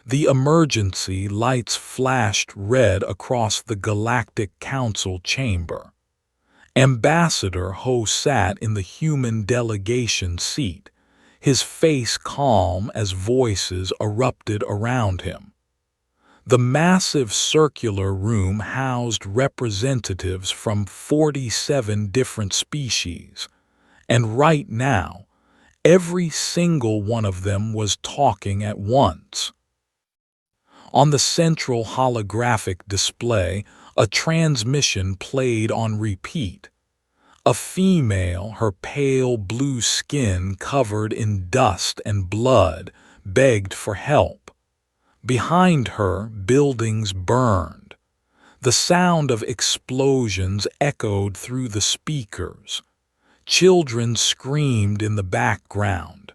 The emergency lights flashed red across the Galactic Council chamber. Ambassador Ho sat in the human delegation seat, his face calm as voices erupted around him. The massive circular room housed representatives from 47 different species, and right now, every single one of them was talking at once. On the central holographic display, a transmission played on repeat. A female, her pale blue skin covered in dust and blood, begged for help. Behind her, buildings burned. The sound of explosions echoed through the speakers. Children screamed in the background.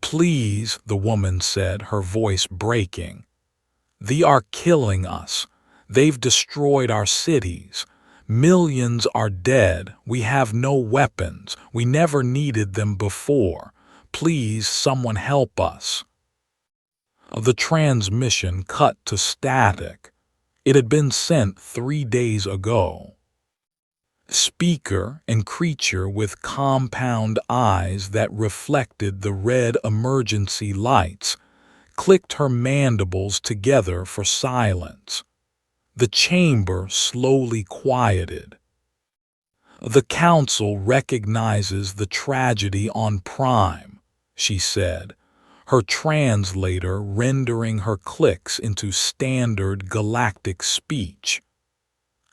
"Please," the woman said, her voice breaking. "They are killing us. They've destroyed our cities. Millions are dead. We have no weapons. We never needed them before. Please, someone help us." The transmission cut to static. It had been sent 3 days ago. Speaker and creature with compound eyes that reflected the red emergency lights clicked her mandibles together for silence. The chamber slowly quieted. "The Council recognizes the tragedy on Prime," she said, her translator rendering her clicks into standard galactic speech.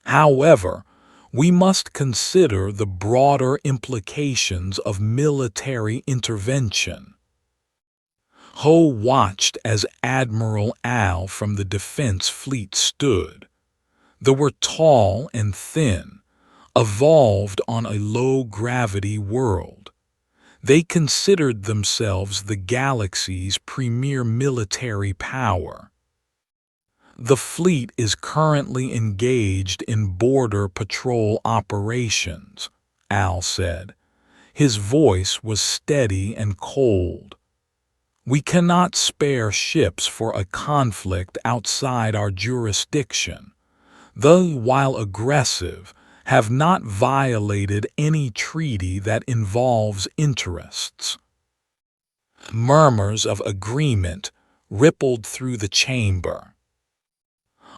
"However, we must consider the broader implications of military intervention." Ho watched as Admiral Al from the Defense Fleet stood. They were tall and thin, evolved on a low-gravity world. They considered themselves the galaxy's premier military power. "The fleet is currently engaged in border patrol operations," Al said. His voice was steady and cold. "We cannot spare ships for a conflict outside our jurisdiction. They, while aggressive, have not violated any treaty that involves interests." Murmurs of agreement rippled through the chamber.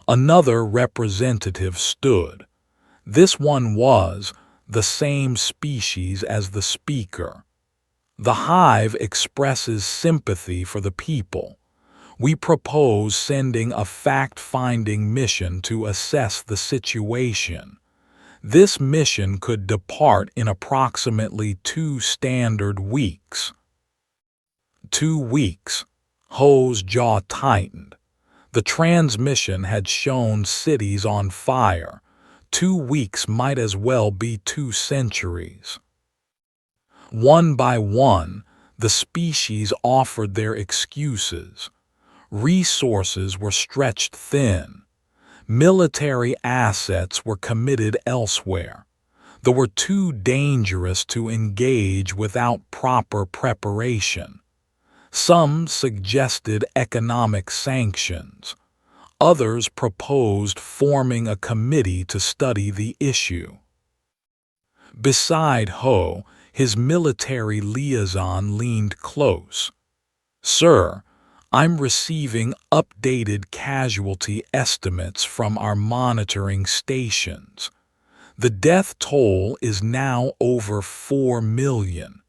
Another representative stood. This one was the same species as the speaker. "The Hive expresses sympathy for the people. We propose sending a fact-finding mission to assess the situation. This mission could depart in approximately 2 standard weeks." 2 weeks. Ho's jaw tightened. The transmission had shown cities on fire. 2 weeks might as well be 2 centuries. One by one, the species offered their excuses. Resources were stretched thin. Military assets were committed elsewhere. They were too dangerous to engage without proper preparation. Some suggested economic sanctions. Others proposed forming a committee to study the issue. Beside Ho, his military liaison leaned close. "Sir, I'm receiving updated casualty estimates from our monitoring stations. The death toll is now over 4 million.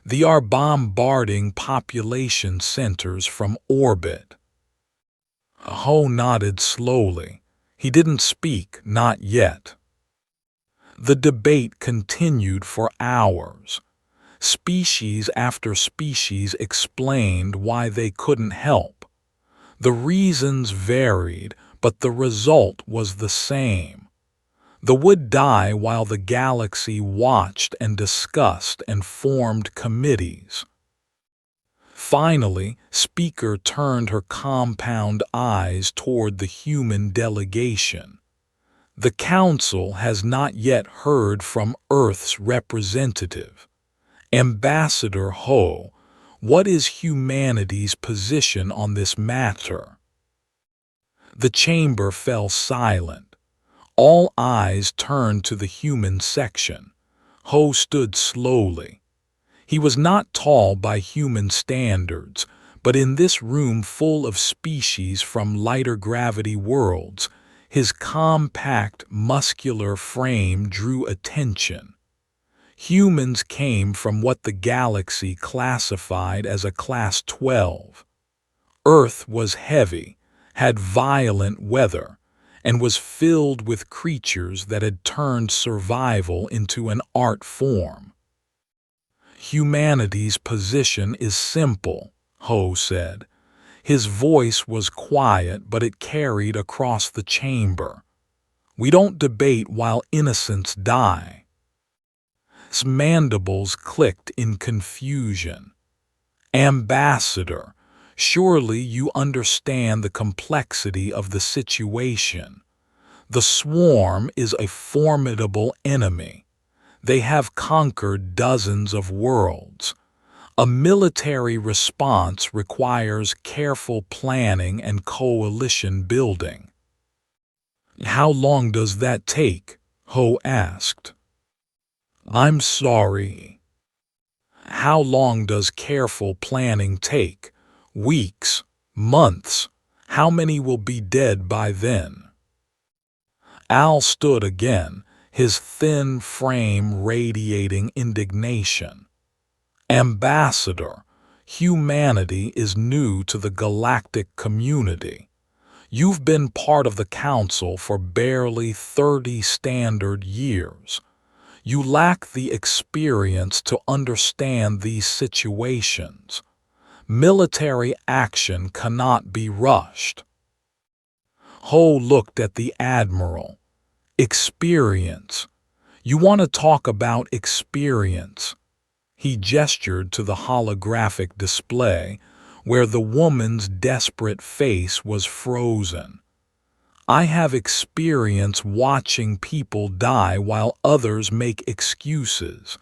They are bombarding population centers from orbit." Ho nodded slowly. He didn't speak, not yet. The debate continued for hours. Species after species explained why they couldn't help. The reasons varied, but the result was the same. They would die while the galaxy watched and discussed and formed committees. Finally, Speaker turned her compound eyes toward the human delegation. "The Council has not yet heard from Earth's representative. Ambassador Ho, What is humanity's position on this matter? The chamber fell silent. All eyes turned to the human section. Ho stood slowly. He was not tall by human standards, but in this room full of species from lighter gravity worlds, his compact, muscular frame drew attention. Humans came from what the galaxy classified as a Class 12. Earth was heavy, had violent weather, and was filled with creatures that had turned survival into an art form. Humanity's position is simple, Ho said. His voice was quiet, but it carried across the chamber. We don't debate while innocents die. His mandibles clicked in confusion. Ambassador, surely you understand the complexity of the situation. The swarm is a formidable enemy. They have conquered dozens of worlds. A military response requires careful planning and coalition building. How long does that take? Ho asked. I'm sorry. How long does careful planning take? Weeks? Months? How many will be dead by then? Al stood again, his thin frame radiating indignation. Ambassador, humanity is new to the galactic community. You've been part of the Council for barely 30 standard years. You lack the experience to understand these situations. Military action cannot be rushed. Ho looked at the Admiral. Experience. You want to talk about experience? He gestured to the holographic display, where the woman's desperate face was frozen. I have experience watching people die while others make excuses.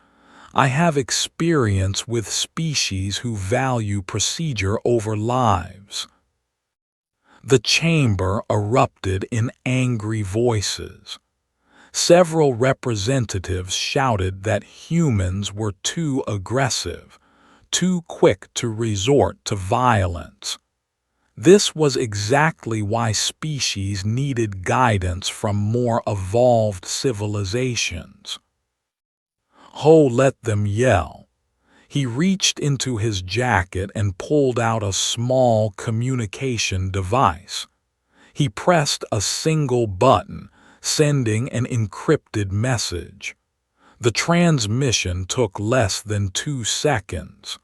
I have experience with species who value procedure over lives. The chamber erupted in angry voices. Several representatives shouted that humans were too aggressive, too quick to resort to violence. This was exactly why species needed guidance from more evolved civilizations. Ho let them yell. He reached into his jacket and pulled out a small communication device. He pressed a single button, sending an encrypted message. The transmission took less than 2 seconds.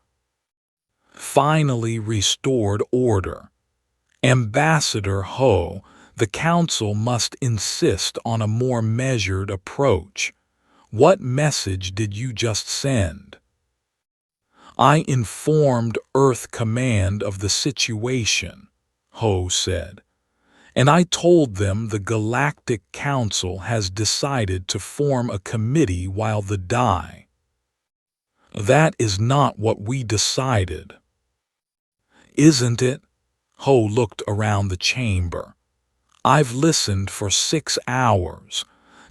Finally restored order. Ambassador Ho, the Council must insist on a more measured approach. What message did you just send? I informed Earth Command of the situation, Ho said, and I told them the Galactic Council has decided to form a committee while they die. That is not what we decided. Isn't it? Ho looked around the chamber. I've listened for 6 hours.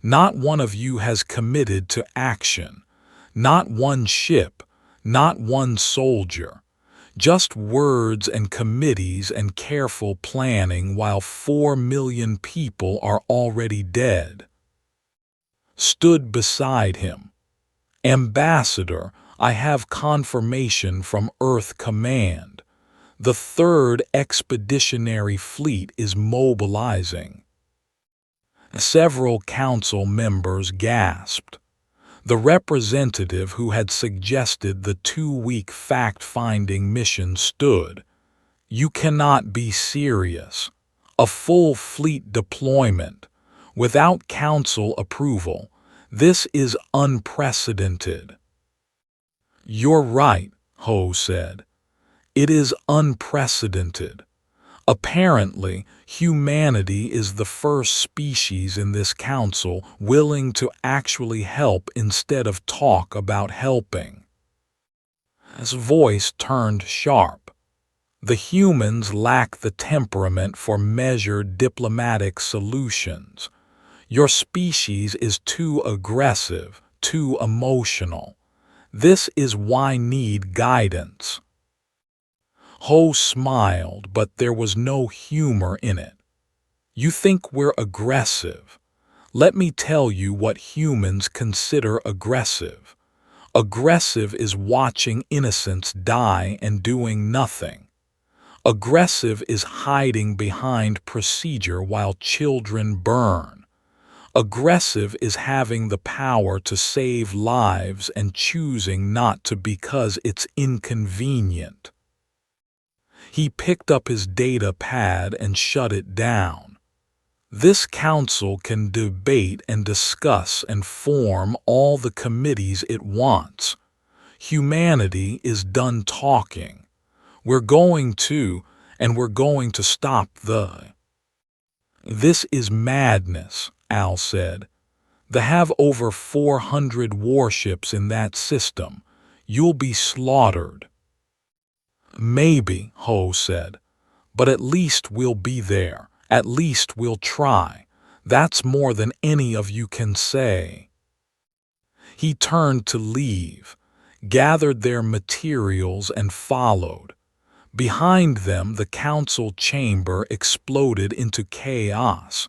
Not one of you has committed to action. Not one ship, not one soldier. Just words and committees and careful planning while 4 million people are already dead. Stood beside him. Ambassador, I have confirmation from Earth Command. The 3rd Expeditionary Fleet is mobilizing. Several council members gasped. The representative who had suggested the 2-week fact-finding mission stood. You cannot be serious. A full fleet deployment, without council approval, this is unprecedented. You're right, Ho said. It is unprecedented. Apparently, humanity is the first species in this council willing to actually help instead of talk about helping. His voice turned sharp. The humans lack the temperament for measured diplomatic solutions. Your species is too aggressive, too emotional. This is why need guidance. Ho smiled, but there was no humor in it. You think we're aggressive. Let me tell you what humans consider aggressive. Aggressive is watching innocents die and doing nothing. Aggressive is hiding behind procedure while children burn. Aggressive is having the power to save lives and choosing not to because it's inconvenient. He picked up his data pad and shut it down. This council can debate and discuss and form all the committees it wants. Humanity is done talking. We're going to stop the... This is madness, Al said. They have over 400 warships in that system. You'll be slaughtered. Maybe, Ho said, but at least we'll be there. At least we'll try. That's more than any of you can say. He turned to leave, gathered their materials and followed. Behind them, the council chamber exploded into chaos.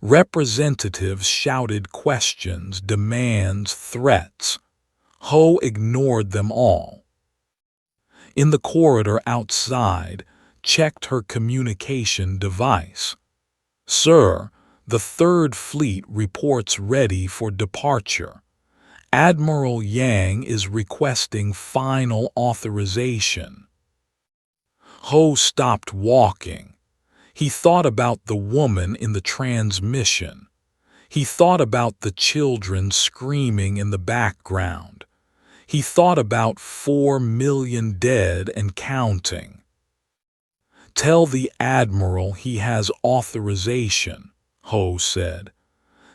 Representatives shouted questions, demands, threats. Ho ignored them all. In the corridor outside, checked her communication device. Sir, the Third Fleet reports ready for departure. Admiral Yang is requesting final authorization. Ho stopped walking. He thought about the woman in the transmission. He thought about the children screaming in the background. He thought about 4 million dead and counting. Tell the Admiral he has authorization, Ho said.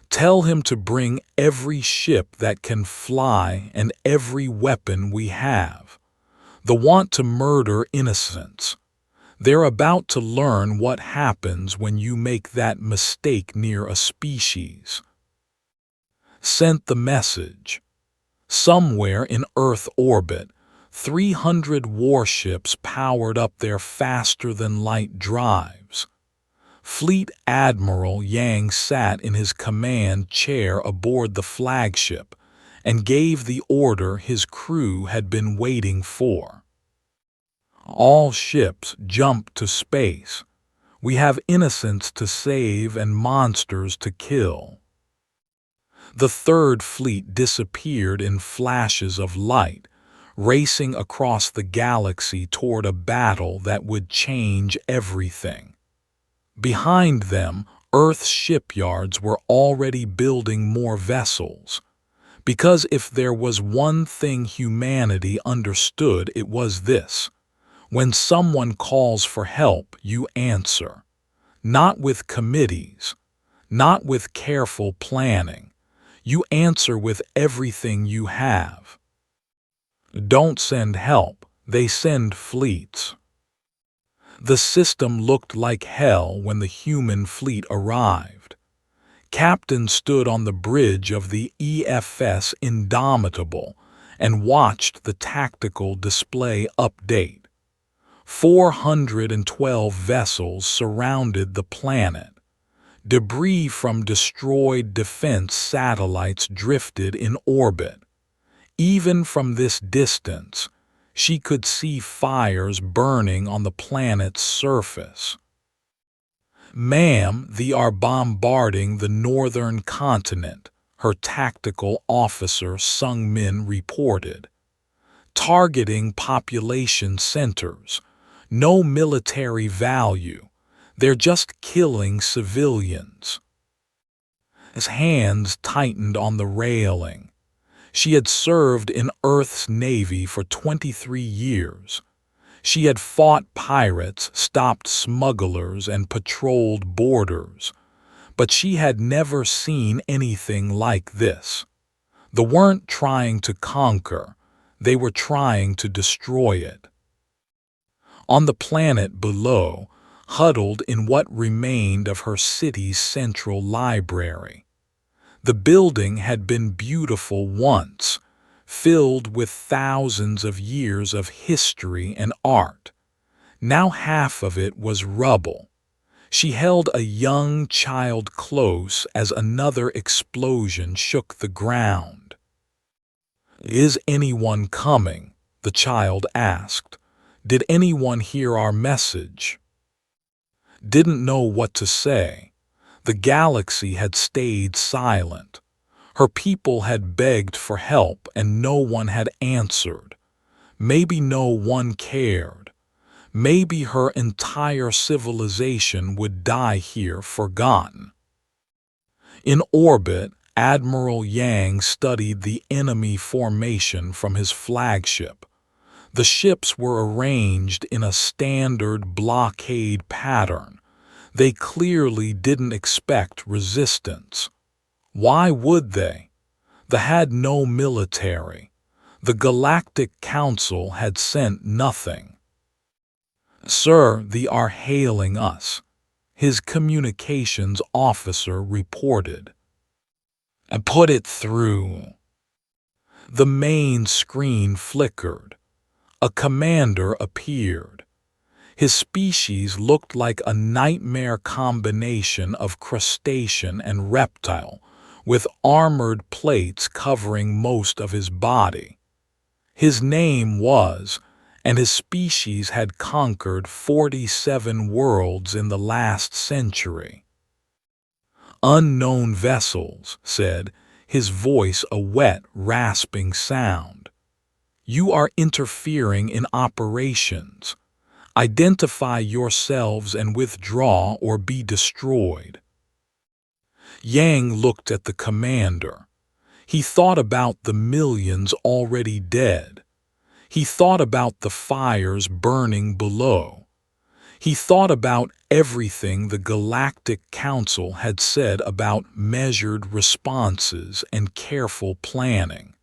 Tell him to bring every ship that can fly and every weapon we have. They want to murder innocents. They're about to learn what happens when you make that mistake near a species. Sent the message. Somewhere in Earth orbit, 300 warships powered up their faster-than-light drives. Fleet Admiral Yang sat in his command chair aboard the flagship and gave the order his crew had been waiting for. All ships jump to space. We have innocents to save and monsters to kill. The Third Fleet disappeared in flashes of light, racing across the galaxy toward a battle that would change everything. Behind them, Earth's shipyards were already building more vessels. Because if there was one thing humanity understood, it was this. When someone calls for help, you answer. Not with committees, not with careful planning. You answer with everything you have. Don't send help, they send fleets. The system looked like hell when the human fleet arrived. Captain stood on the bridge of the EFS Indomitable and watched the tactical display update. 412 vessels surrounded the planet. Debris from destroyed defense satellites drifted in orbit. Even from this distance, she could see fires burning on the planet's surface. Ma'am, they are bombarding the northern continent, her tactical officer Sung Min reported. Targeting population centers. No military value. They're just killing civilians. His hands tightened on the railing. She had served in Earth's Navy for 23 years. She had fought pirates, stopped smugglers, and patrolled borders. But she had never seen anything like this. They weren't trying to conquer. They were trying to destroy it. On the planet below, huddled in what remained of her city's central library. The building had been beautiful once, filled with thousands of years of history and art. Now half of it was rubble. She held a young child close as another explosion shook the ground. "Is anyone coming?" the child asked. "Did anyone hear our message?" Didn't know what to say. The galaxy had stayed silent. Her people had begged for help and no one had answered. Maybe no one cared. Maybe her entire civilization would die here forgotten. In orbit, Admiral Yang studied the enemy formation from his flagship. The ships were arranged in a standard blockade pattern. They clearly didn't expect resistance. Why would they? They had no military. The Galactic Council had sent nothing. "Sir, they are hailing us," his communications officer reported. "And put it through." The main screen flickered. A commander appeared. His species looked like a nightmare combination of crustacean and reptile, with armored plates covering most of his body. His name was, and his species had conquered 47 worlds in the last century. "Unknown vessels," said, his voice a wet, rasping sound. "You are interfering in operations. Identify yourselves and withdraw or be destroyed." Yang looked at the commander. He thought about the millions already dead. He thought about the fires burning below. He thought about everything the Galactic Council had said about measured responses and careful planning.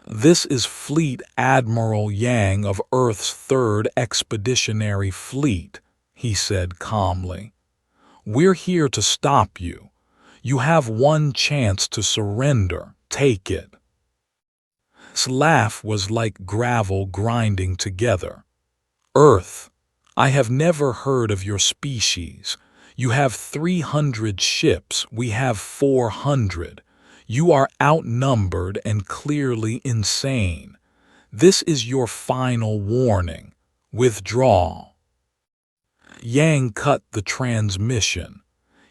"This is Fleet Admiral Yang of Earth's 3rd Expeditionary Fleet," he said calmly. "We're here to stop you. You have one chance to surrender. Take it." His laugh was like gravel grinding together. "Earth, I have never heard of your species. You have 300 ships, we have 400. You are outnumbered and clearly insane. This is your final warning. Withdraw." Yang cut the transmission.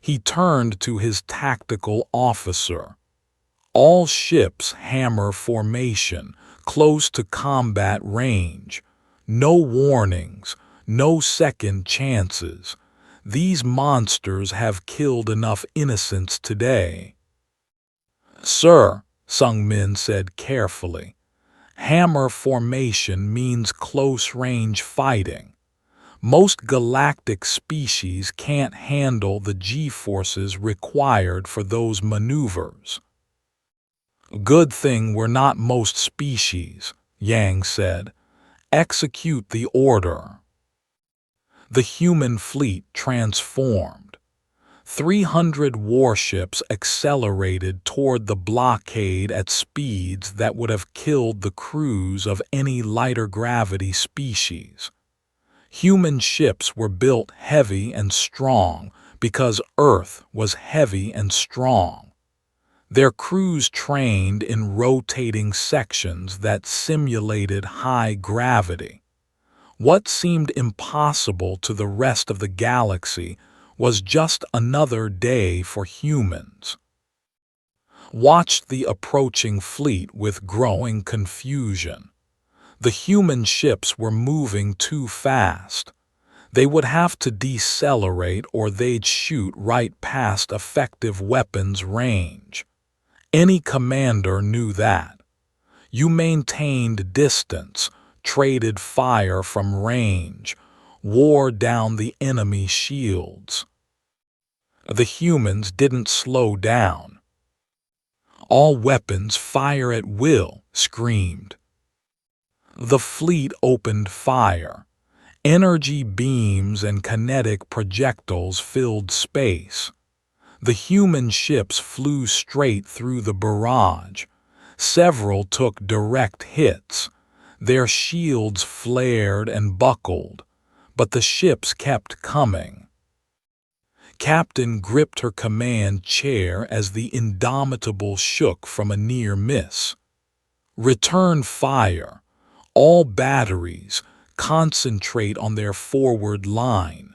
He turned to his tactical officer. "All ships hammer formation, close to combat range. No warnings, no second chances. These monsters have killed enough innocents today." "Sir," Sung Min said carefully, "hammer formation means close-range fighting. Most galactic species can't handle the G-forces required for those maneuvers." "Good thing we're not most species," Yang said. "Execute the order." The human fleet transformed. 300 warships accelerated toward the blockade at speeds that would have killed the crews of any lighter gravity species. Human ships were built heavy and strong because Earth was heavy and strong. Their crews trained in rotating sections that simulated high gravity. What seemed impossible to the rest of the galaxy was just another day for humans. Watched the approaching fleet with growing confusion. The human ships were moving too fast. They would have to decelerate or they'd shoot right past effective weapons range. Any commander knew that. You maintained distance, traded fire from range, wore down the enemy shields. The humans didn't slow down. "All weapons fire at will," screamed. The fleet opened fire. Energy beams and kinetic projectiles filled space. The human ships flew straight through the barrage. Several took direct hits. Their shields flared and buckled, but the ships kept coming. Captain gripped her command chair as the Indomitable shook from a near miss. Return fire. All batteries. Concentrate on their forward line.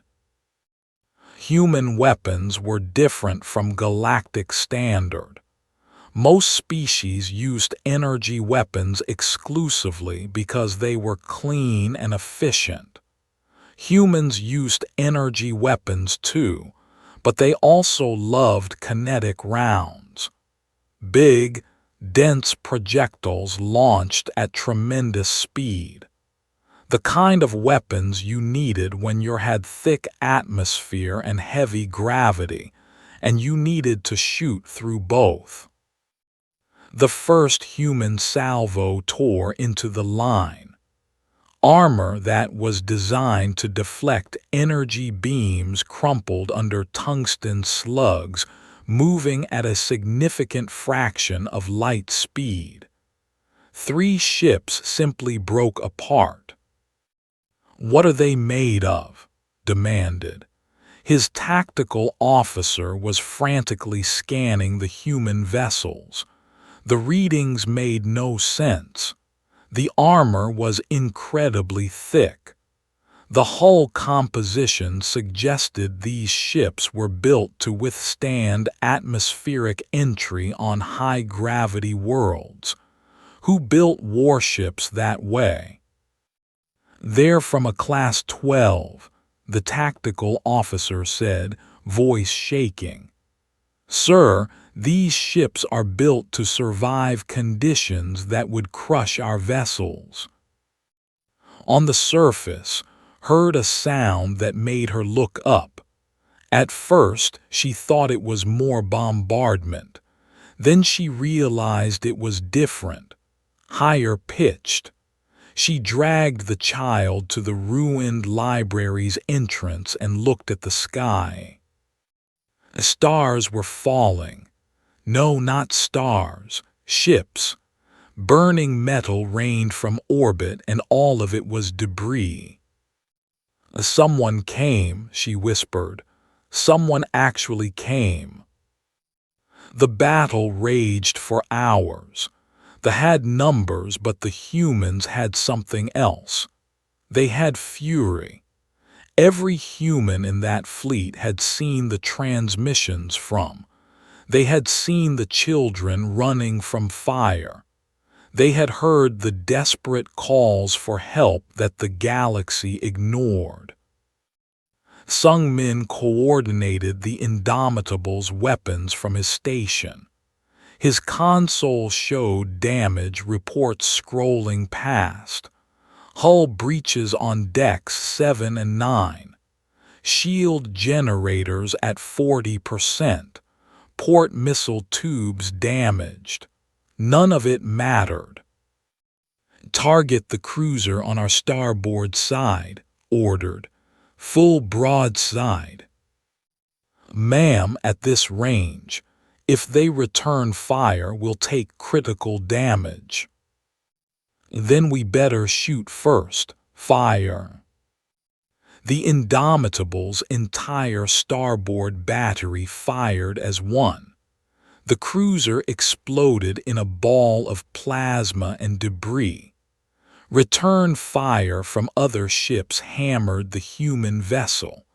Human weapons were different from galactic standard. Most species used energy weapons exclusively because they were clean and efficient. Humans used energy weapons too, but they also loved kinetic rounds. Big, dense projectiles launched at tremendous speed. The kind of weapons you needed when you had thick atmosphere and heavy gravity, and you needed to shoot through both. The first human salvo tore into the line. Armor that was designed to deflect energy beams crumpled under tungsten slugs, moving at a significant fraction of light speed. 3 ships simply broke apart. "What are they made of?" demanded. His tactical officer was frantically scanning the human vessels. The readings made no sense. The armor was incredibly thick. The hull composition suggested these ships were built to withstand atmospheric entry on high-gravity worlds. Who built warships that way? "They're from a Class 12, the tactical officer said, voice shaking. "Sir, these ships are built to survive conditions that would crush our vessels." On the surface, heard a sound that made her look up. At first, she thought it was more bombardment. Then she realized it was different, higher pitched. She dragged the child to the ruined library's entrance and looked at the sky. Stars were falling. No, not stars, ships. Burning metal rained from orbit, and all of it was debris. "Someone came," she whispered. "Someone actually came." The battle raged for hours. They had numbers, but the humans had something else. They had fury. Every human in that fleet had seen the transmissions from. They had seen the children running from fire. They had heard the desperate calls for help that the galaxy ignored. Sung Min coordinated the Indomitable's weapons from his station. His console showed damage reports scrolling past. Hull breaches on decks 7 and 9. Shield generators at 40%. Port missile tubes damaged. None of it mattered. "Target the cruiser on our starboard side," ordered. "Full broadside." "Ma'am, at this range, if they return fire, we'll take critical damage." "Then we better shoot first. Fire." The Indomitable's entire starboard battery fired as one. The cruiser exploded in a ball of plasma and debris. Return fire from other ships hammered the human vessel.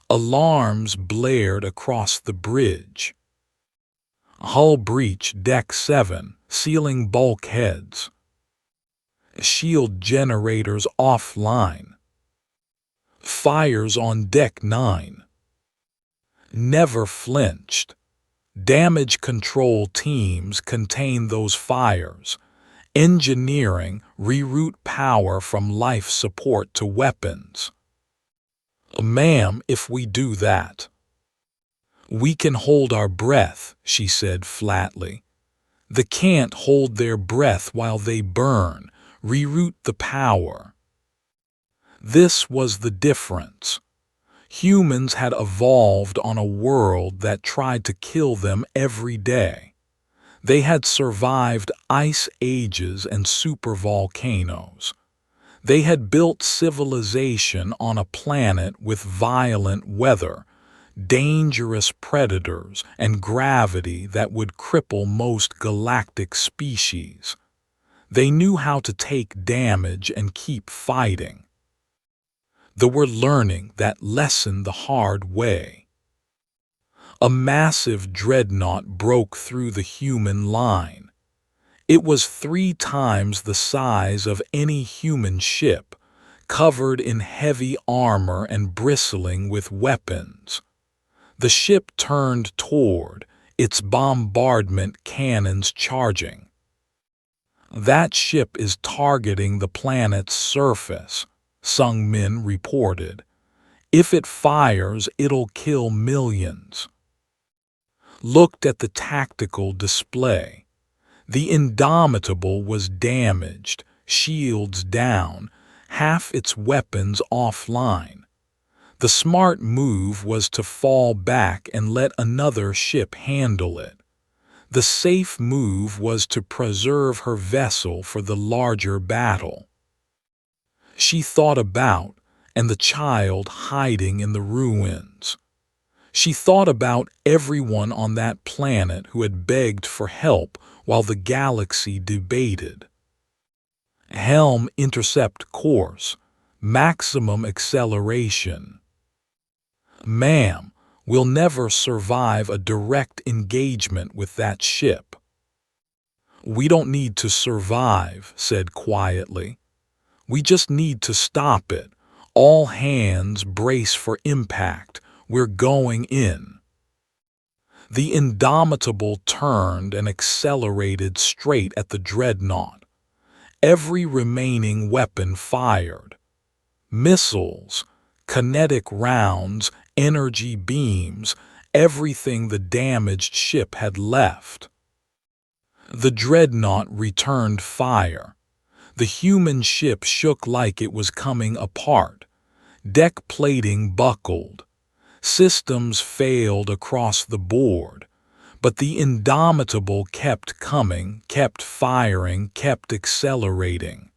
Alarms blared across the bridge. "Hull breach, deck 7, sealing bulkheads." "Shield generators offline." "Fires on deck 9." Never flinched. Damage control teams contain those fires. Engineering, reroute power from life support to weapons. "Ma'am, if we do that." "We can hold our breath," she said flatly. "They can't hold their breath while they burn. reroute the power. This was the difference. Humans had evolved on a world that tried to kill them every day. They had survived ice ages and supervolcanoes. They had built civilization on a planet with violent weather, dangerous predators, and gravity that would cripple most galactic species. They knew how to take damage and keep fighting. They were learning that lesson the hard way. A massive dreadnought broke through the human line. It was 3 times the size of any human ship, covered in heavy armor and bristling with weapons. The ship turned toward, its bombardment cannons charging. "That ship is targeting the planet's surface," Sung Min reported. "If it fires, it'll kill millions." Looked at the tactical display. The Indomitable was damaged, shields down, half its weapons offline. The smart move was to fall back and let another ship handle it. The safe move was to preserve her vessel for the larger battle. She thought about, and the child hiding in the ruins. She thought about everyone on that planet who had begged for help while the galaxy debated. Helm intercept course, maximum acceleration. "Ma'am, we'll never survive a direct engagement with that ship." "We don't need to survive," said quietly. "We just need to stop it. All hands brace for impact. We're going in." The Indomitable turned and accelerated straight at the dreadnought. Every remaining weapon fired. Missiles, kinetic rounds, energy beams, everything the damaged ship had left. The dreadnought returned fire. The human ship shook like it was coming apart. Deck plating buckled. Systems failed across the board. But the Indomitable kept coming, kept firing, kept accelerating.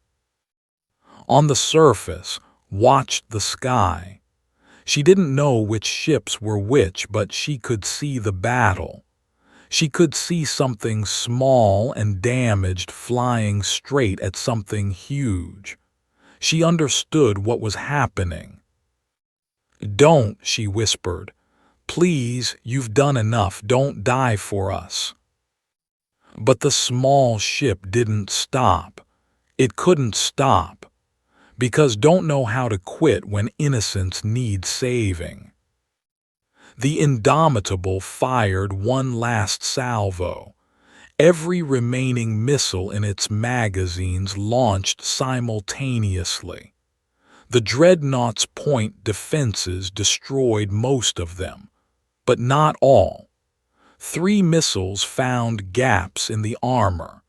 On the surface, watched the sky. She didn't know which ships were which, but she could see the battle. She could see something small and damaged flying straight at something huge. She understood what was happening. "Don't," she whispered. "Please, you've done enough. Don't die for us." But the small ship didn't stop. It couldn't stop. Because don't know how to quit when innocence needs saving. The Indomitable fired one last salvo. Every remaining missile in its magazines launched simultaneously. The dreadnought's point defenses destroyed most of them, but not all. 3 missiles found gaps in the armor.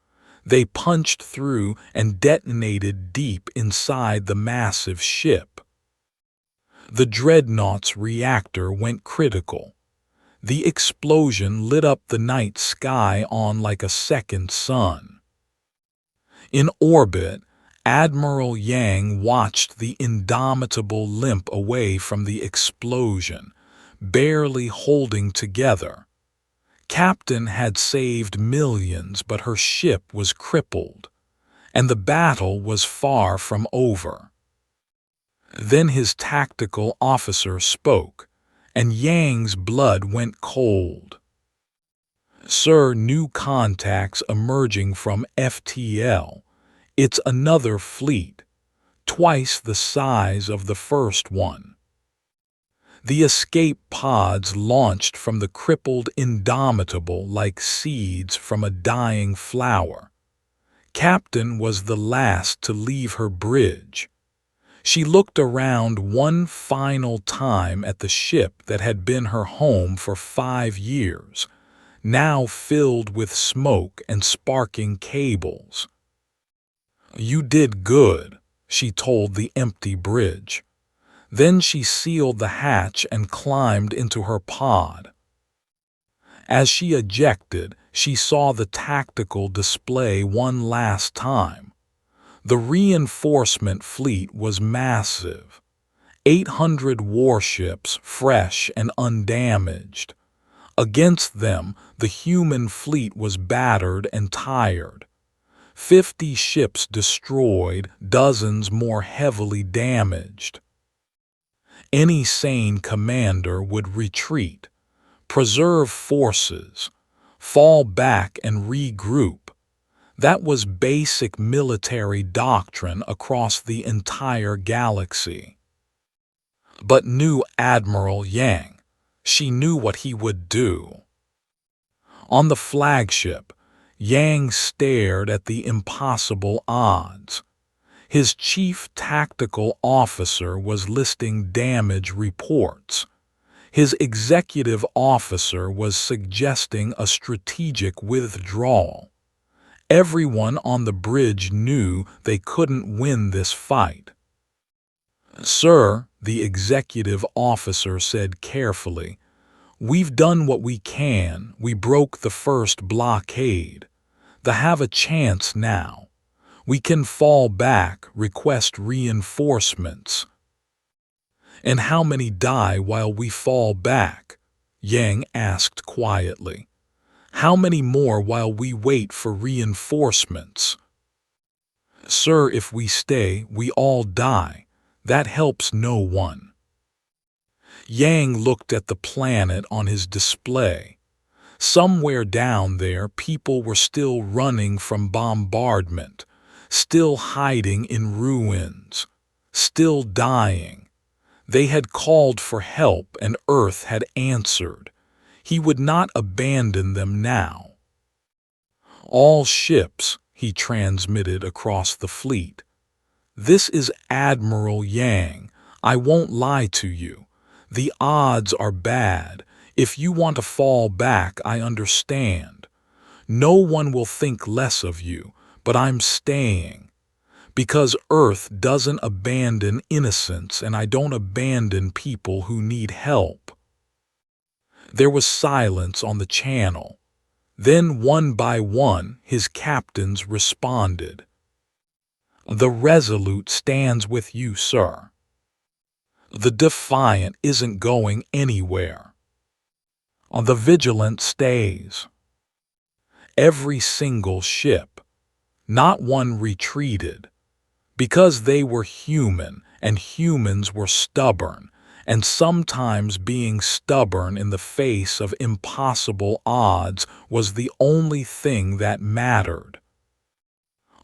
They punched through and detonated deep inside the massive ship. The dreadnought's reactor went critical. The explosion lit up the night sky on like a second sun. In orbit, Admiral Yang watched the Indomitable limp away from the explosion, barely holding together. Captain had saved millions, but her ship was crippled, and the battle was far from over. Then his tactical officer spoke, and Yang's blood went cold. "Sir, new contacts emerging from FTL. It's another fleet, twice the size of the first one." The escape pods launched from the crippled Indomitable like seeds from a dying flower. Captain was the last to leave her bridge. She looked around one final time at the ship that had been her home for 5 years, now filled with smoke and sparking cables. You did good, she told the empty bridge. Then she sealed the hatch and climbed into her pod. As she ejected, she saw the tactical display one last time. The reinforcement fleet was massive. 800 warships, fresh and undamaged. Against them, the human fleet was battered and tired. 50 ships destroyed, dozens more heavily damaged. Any sane commander would retreat, preserve forces, fall back and regroup. That was basic military doctrine across the entire galaxy. But knew Admiral Yang. She knew what he would do. On the flagship, Yang stared at the impossible odds. His chief tactical officer was listing damage reports. His executive officer was suggesting a strategic withdrawal. Everyone on the bridge knew they couldn't win this fight. "Sir," the executive officer said carefully, "we've done what we can. We broke the first blockade. They have a chance now. We can fall back, request reinforcements." "And how many die while we fall back?" Yang asked quietly. "How many more while we wait for reinforcements?" "Sir, if we stay, we all die. That helps no one." Yang looked at the planet on his display. Somewhere down there, people were still running from bombardment, still hiding in ruins, still dying. They had called for help and Earth had answered. He would not abandon them now. "All ships," he transmitted across the fleet. "This is Admiral Yang. I won't lie to you. The odds are bad. If you want to fall back, I understand. No one will think less of you, but I'm staying. Because Earth doesn't abandon innocents and I don't abandon people who need help." There was silence on the channel. Then one by one, his captains responded. "The Resolute stands with you, sir. The Defiant isn't going anywhere. The Vigilant stays. Every single ship. Not one retreated. Because they were human, and humans were stubborn, and sometimes being stubborn in the face of impossible odds was the only thing that mattered."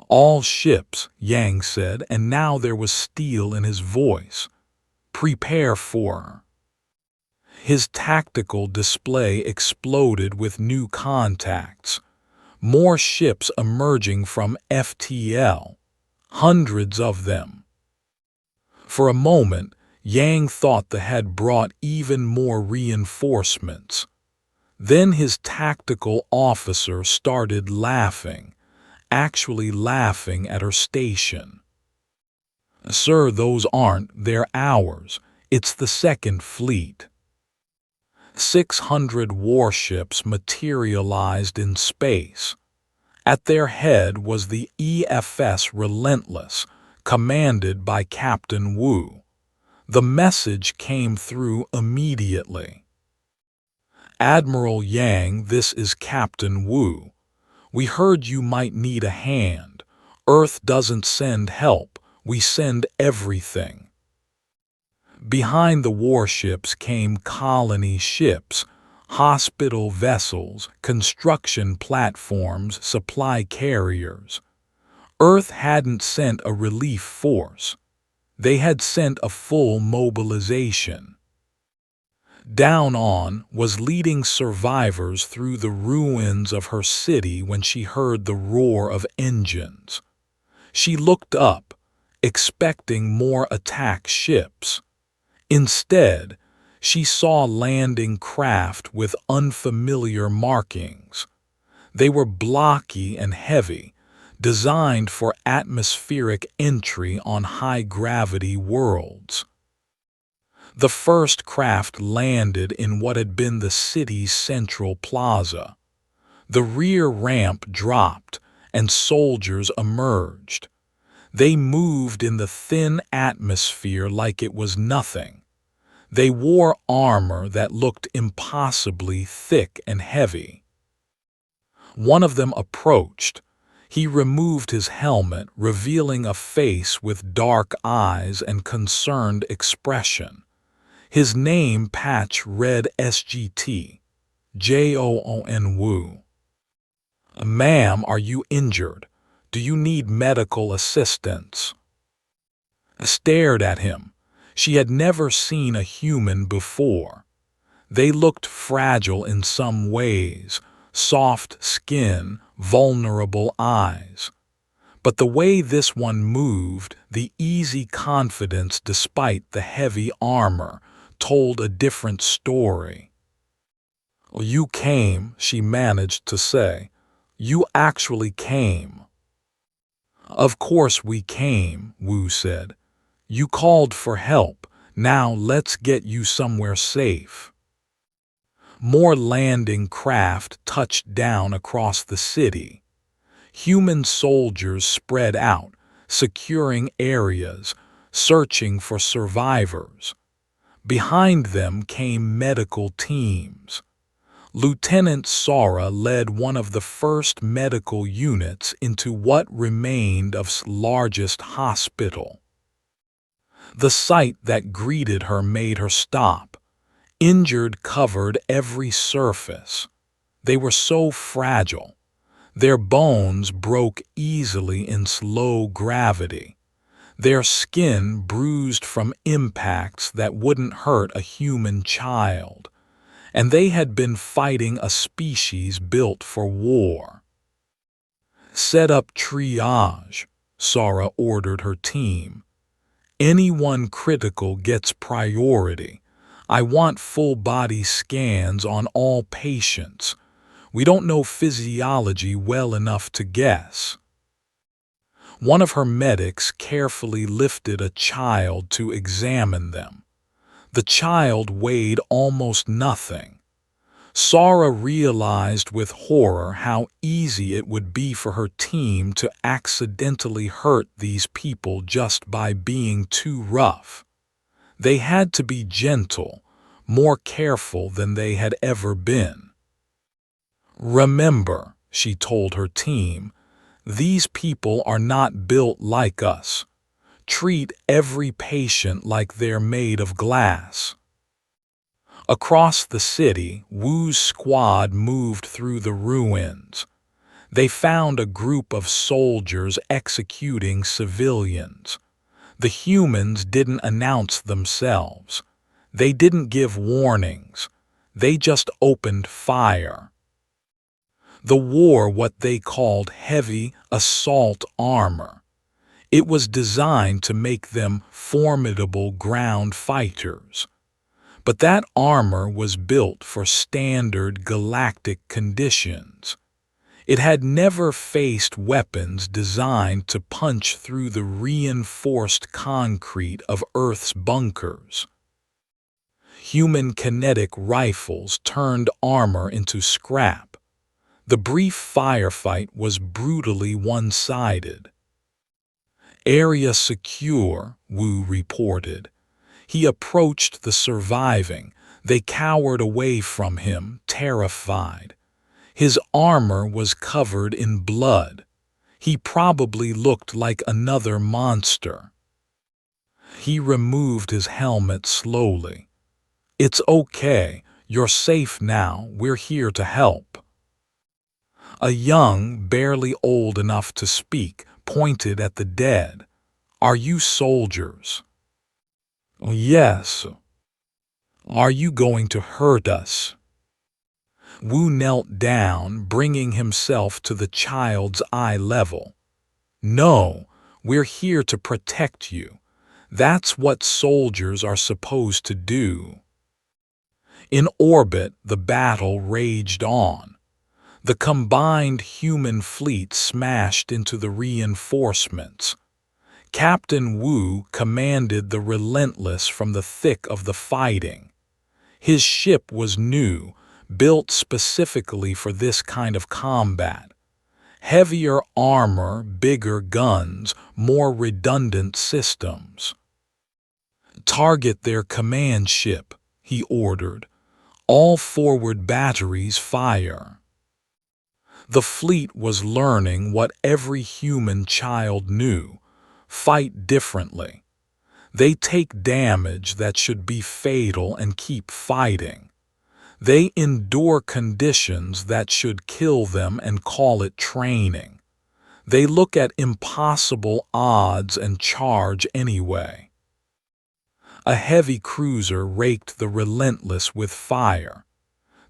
"All ships," Yang said, and now there was steel in his voice. "Prepare for." His tactical display exploded with new contacts. More ships emerging from FTL. Hundreds of them. For a moment, Yang thought they had brought even more reinforcements. Then his tactical officer started laughing, actually laughing at her station. "Sir, those aren't, they're ours. It's the Second Fleet." 600 warships materialized in space. At their head was the EFS Relentless, commanded by Captain Wu. The message came through immediately. "Admiral Yang, this is Captain Wu. We heard you might need a hand. Earth doesn't send help, we send everything." Behind the warships came colony ships, hospital vessels, construction platforms, supply carriers. Earth hadn't sent a relief force. They had sent a full mobilization. Down On was leading survivors through the ruins of her city when she heard the roar of engines. She looked up, expecting more attack ships. Instead, she saw landing craft with unfamiliar markings. They were blocky and heavy, designed for atmospheric entry on high-gravity worlds. The first craft landed in what had been the city's central plaza. The rear ramp dropped, and soldiers emerged. They moved in the thin atmosphere like it was nothing. They wore armor that looked impossibly thick and heavy. One of them approached. He removed his helmet, revealing a face with dark eyes and concerned expression. His name patch read SGT, Jon Wu. "Ma'am, are you injured? Do you need medical assistance?" Stared at him. She had never seen a human before. They looked fragile in some ways, soft skin, vulnerable eyes. But the way this one moved, the easy confidence despite the heavy armor, told a different story. "You came," she managed to say. "You actually came." "Of course we came," Wu said. "You called for help. Now let's get you somewhere safe." More landing craft touched down across the city. Human soldiers spread out, securing areas, searching for survivors. Behind them came medical teams. Lieutenant Sora led one of the first medical units into what remained of its largest hospital. The sight that greeted her made her stop. Injured covered every surface. They were so fragile. Their bones broke easily in slow gravity. Their skin bruised from impacts that wouldn't hurt a human child. And they had been fighting a species built for war. "Set up triage," Sora ordered her team. "Anyone critical gets priority. I want full-body scans on all patients. We don't know physiology well enough to guess." One of her medics carefully lifted a child to examine them. The child weighed almost nothing. Sora realized with horror how easy it would be for her team to accidentally hurt these people just by being too rough. They had to be gentle, more careful than they had ever been. "Remember," she told her team, "these people are not built like us. Treat every patient like they're made of glass." Across the city, Wu's squad moved through the ruins. They found a group of soldiers executing civilians. The humans didn't announce themselves. They didn't give warnings. They just opened fire. The wore what they called heavy assault armor. It was designed to make them formidable ground fighters. But that armor was built for standard galactic conditions. It had never faced weapons designed to punch through the reinforced concrete of Earth's bunkers. Human kinetic rifles turned armor into scrap. The brief firefight was brutally one-sided. "Area secure," Wu reported. He approached the surviving. They cowered away from him, terrified. His armor was covered in blood. He probably looked like another monster. He removed his helmet slowly. "It's okay. You're safe now. We're here to help." A young, barely old enough to speak, pointed at the dead. "Are you soldiers?" "Yes." "Are you going to hurt us?" Wu knelt down, bringing himself to the child's eye level. "No, we're here to protect you. That's what soldiers are supposed to do." In orbit, the battle raged on. The combined human fleet smashed into the reinforcements. Captain Wu commanded the Relentless from the thick of the fighting. His ship was new, built specifically for this kind of combat. Heavier armor, bigger guns, more redundant systems. "Target their command ship," he ordered. "All forward batteries fire." The fleet was learning what every human child knew: fight differently. They take damage that should be fatal and keep fighting. They endure conditions that should kill them and call it training. They look at impossible odds and charge anyway. A heavy cruiser raked the Relentless with fire.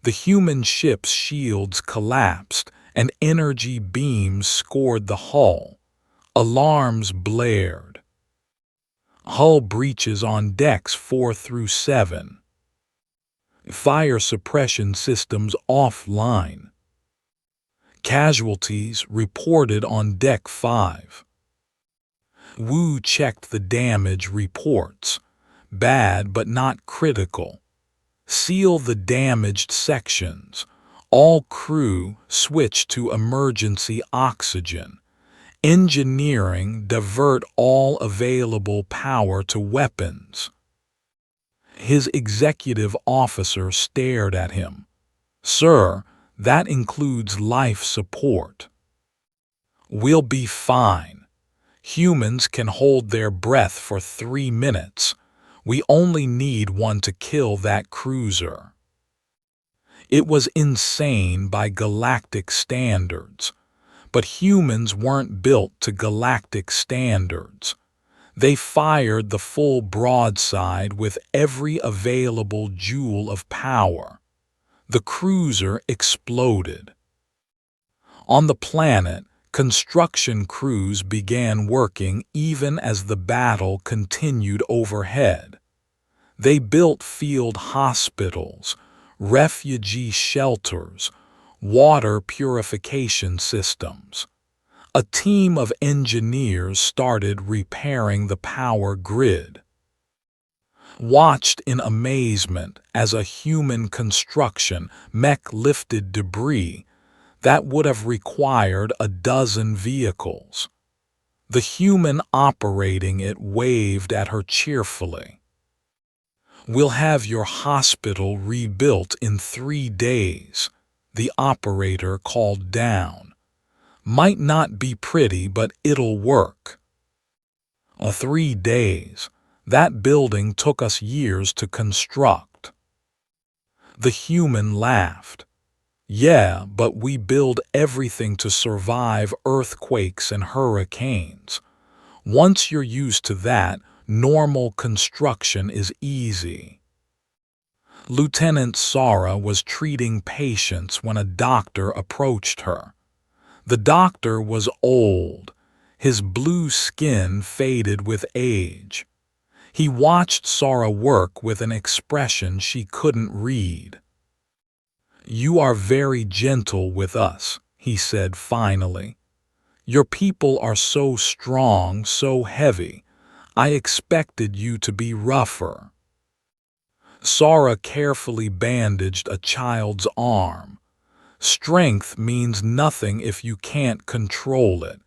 The human ship's shields collapsed, and energy beams scored the hull. Alarms blared. Hull breaches on decks 4 through 7. Fire suppression systems offline. Casualties reported on deck 5. Wu checked the damage reports. Bad but not critical. Seal the damaged sections. All crew switch to emergency oxygen. Engineering divert all available power to weapons. His executive officer stared at him. "Sir, that includes life support." "We'll be fine. Humans can hold their breath for 3 minutes. We only need one to kill that cruiser." It was insane by galactic standards. But humans weren't built to galactic standards. They fired the full broadside with every available joule of power. The cruiser exploded. On the planet, construction crews began working even as the battle continued overhead. They built field hospitals, refugee shelters, water purification systems. A team of engineers started repairing the power grid. Watched in amazement as a human construction mech lifted debris that would have required a dozen vehicles. The human operating it waved at her cheerfully. "We'll have your hospital rebuilt in 3 days, the operator called down. "Might not be pretty, but it'll work." 3 days. That building took us years to construct. The human laughed. "Yeah, but we build everything to survive earthquakes and hurricanes. Once you're used to that, normal construction is easy." Lieutenant Sara was treating patients when a doctor approached her. The doctor was old. His blue skin faded with age. He watched Sara work with an expression she couldn't read. "You are very gentle with us," he said finally. "Your people are so strong, so heavy. I expected you to be rougher." Sara carefully bandaged a child's arm. "Strength means nothing if you can't control it.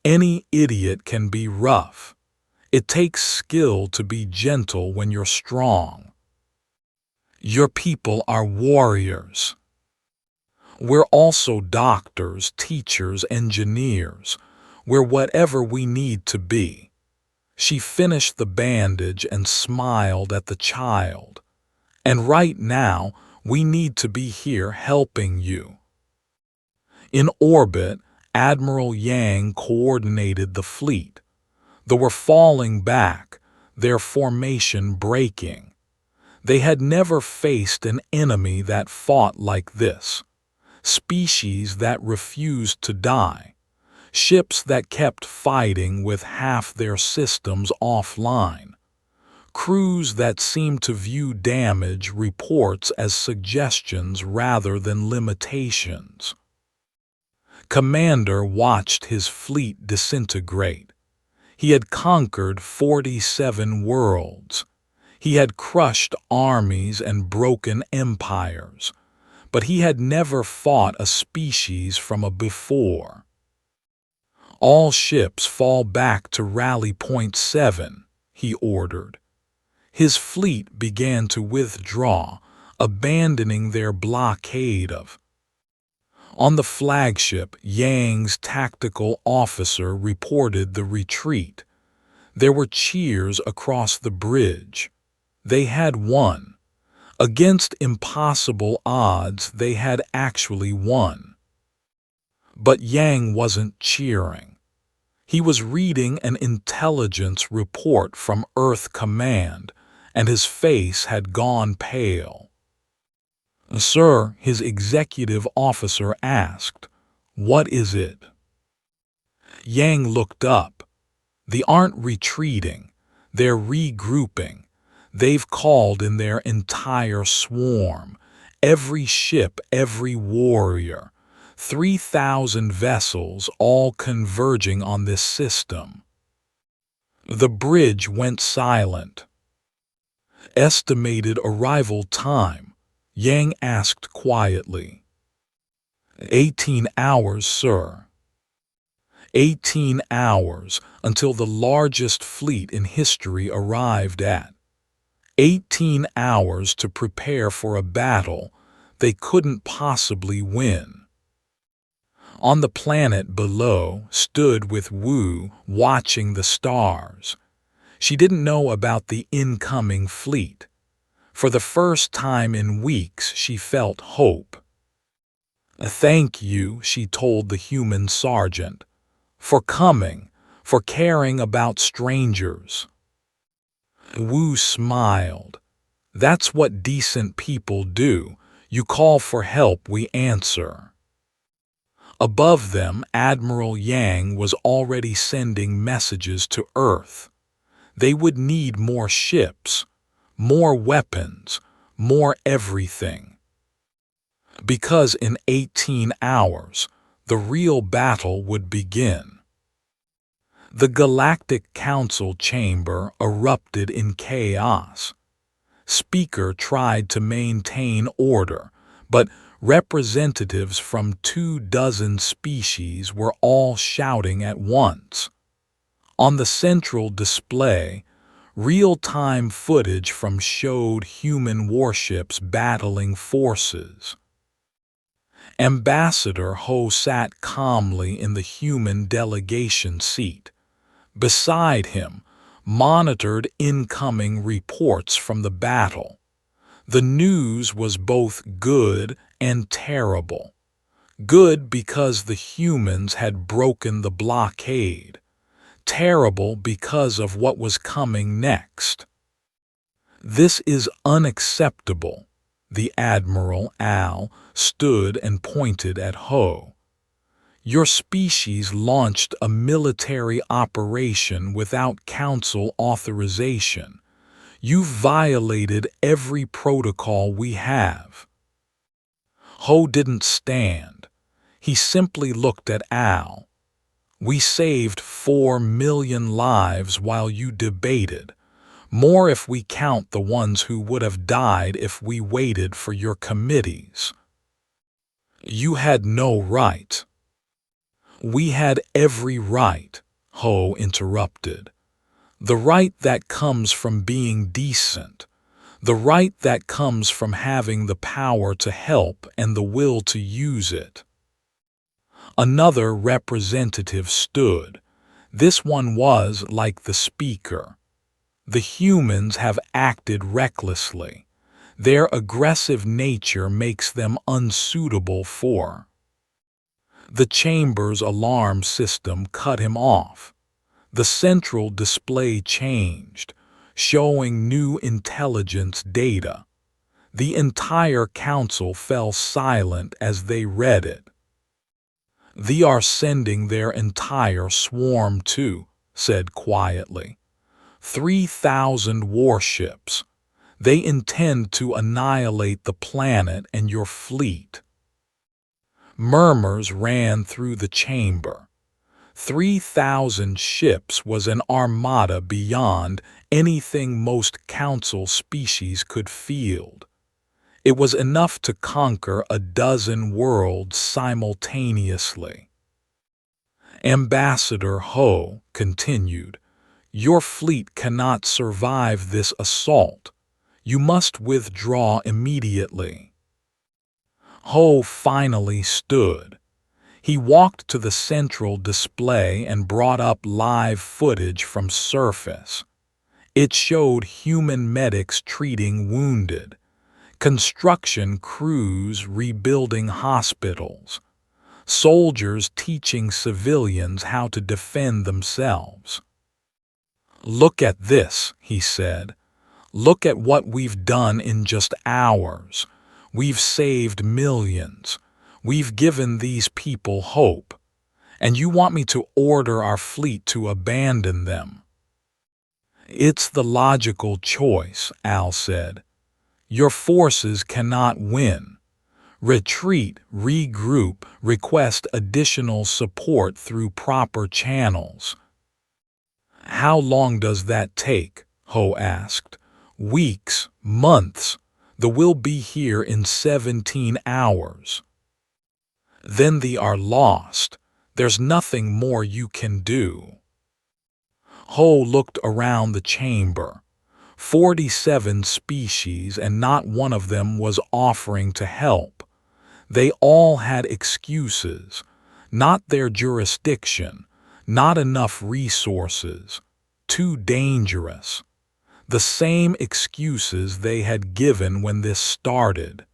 Any idiot can be rough. It takes skill to be gentle when you're strong. Your people are warriors. We're also doctors, teachers, engineers. We're whatever we need to be." She finished the bandage and smiled at the child. "And right now, we need to be here helping you." In orbit, Admiral Yang coordinated the fleet. They were falling back, their formation breaking. They had never faced an enemy that fought like this. Species that refused to die. Ships that kept fighting with half their systems offline. Crews that seemed to view damage reports as suggestions rather than limitations. Commander watched his fleet disintegrate. He had conquered 47 worlds. He had crushed armies and broken empires, but he had never fought a species from a before. All ships fall back to Rally Point 7, he ordered. His fleet began to withdraw, abandoning their blockade of. On the flagship, Yang's tactical officer reported the retreat. There were cheers across the bridge. They had won. Against impossible odds, they had actually won. But Yang wasn't cheering. He was reading an intelligence report from Earth Command, and his face had gone pale. "Sir," his executive officer asked, "what is it?" Yang looked up. "They aren't retreating. They're regrouping. They've called in their entire swarm, every ship, every warrior, 3,000 vessels all converging on this system." The bridge went silent. "Estimated arrival time?" Yang asked quietly. 18 hours, sir." 18 hours until the largest fleet in history arrived at. 18 hours to prepare for a battle they couldn't possibly win. On the planet below stood with Wu, watching the stars. She didn't know about the incoming fleet. For the first time in weeks, she felt hope. "Thank you," she told the human sergeant, "for coming, for caring about strangers." Wu smiled. "That's what decent people do. You call for help, we answer." Above them, Admiral Yang was already sending messages to Earth. They would need more ships, more weapons, more everything. Because in 18 hours, the real battle would begin. The Galactic Council chamber erupted in chaos. Speaker tried to maintain order, but representatives from 24 species were all shouting at once. On the central display, real-time footage from showed human warships battling forces. Ambassador Ho sat calmly in the human delegation seat. Beside him, monitored incoming reports from the battle. The news was both good and terrible. Good because the humans had broken the blockade. Terrible because of what was coming next. "This is unacceptable." The Admiral Al stood and pointed at Ho. "Your species launched a military operation without council authorization. You've violated every protocol we have." Ho didn't stand. He simply looked at Al. "We saved 4 million lives while you debated. More if we count the ones who would have died if we waited for your committees." "You had no right." "We had every right," Ho interrupted. "The right that comes from being decent. The right that comes from having the power to help and the will to use it." Another representative stood. This one was like the speaker. "The humans have acted recklessly. Their aggressive nature makes them unsuitable for." The chamber's alarm system cut him off. The central display changed, showing new intelligence data. The entire council fell silent as they read it. "They are sending their entire swarm too," said quietly. 3,000 warships. They intend to annihilate the planet and your fleet." Murmurs ran through the chamber. 3,000 ships was an armada beyond anything most council species could field. It was enough to conquer a dozen worlds simultaneously. Ambassador Ho continued, "Your fleet cannot survive this assault. You must withdraw immediately." Ho finally stood. He walked to the central display and brought up live footage from surface. It showed human medics treating wounded, construction crews rebuilding hospitals, soldiers teaching civilians how to defend themselves. "Look at this," he said. "Look at what we've done in just hours. We've saved millions. We've given these people hope. And you want me to order our fleet to abandon them?" "It's the logical choice," Al said. "Your forces cannot win. Retreat, regroup, request additional support through proper channels." "How long does that take?" Ho asked. "Weeks, months. We'll be here in 17 hours. Then they are lost. There's nothing more you can do." Ho looked around the chamber. 47 species, and not one of them was offering to help. They all had excuses. Not their jurisdiction, not enough resources, too dangerous. The same excuses they had given when this started.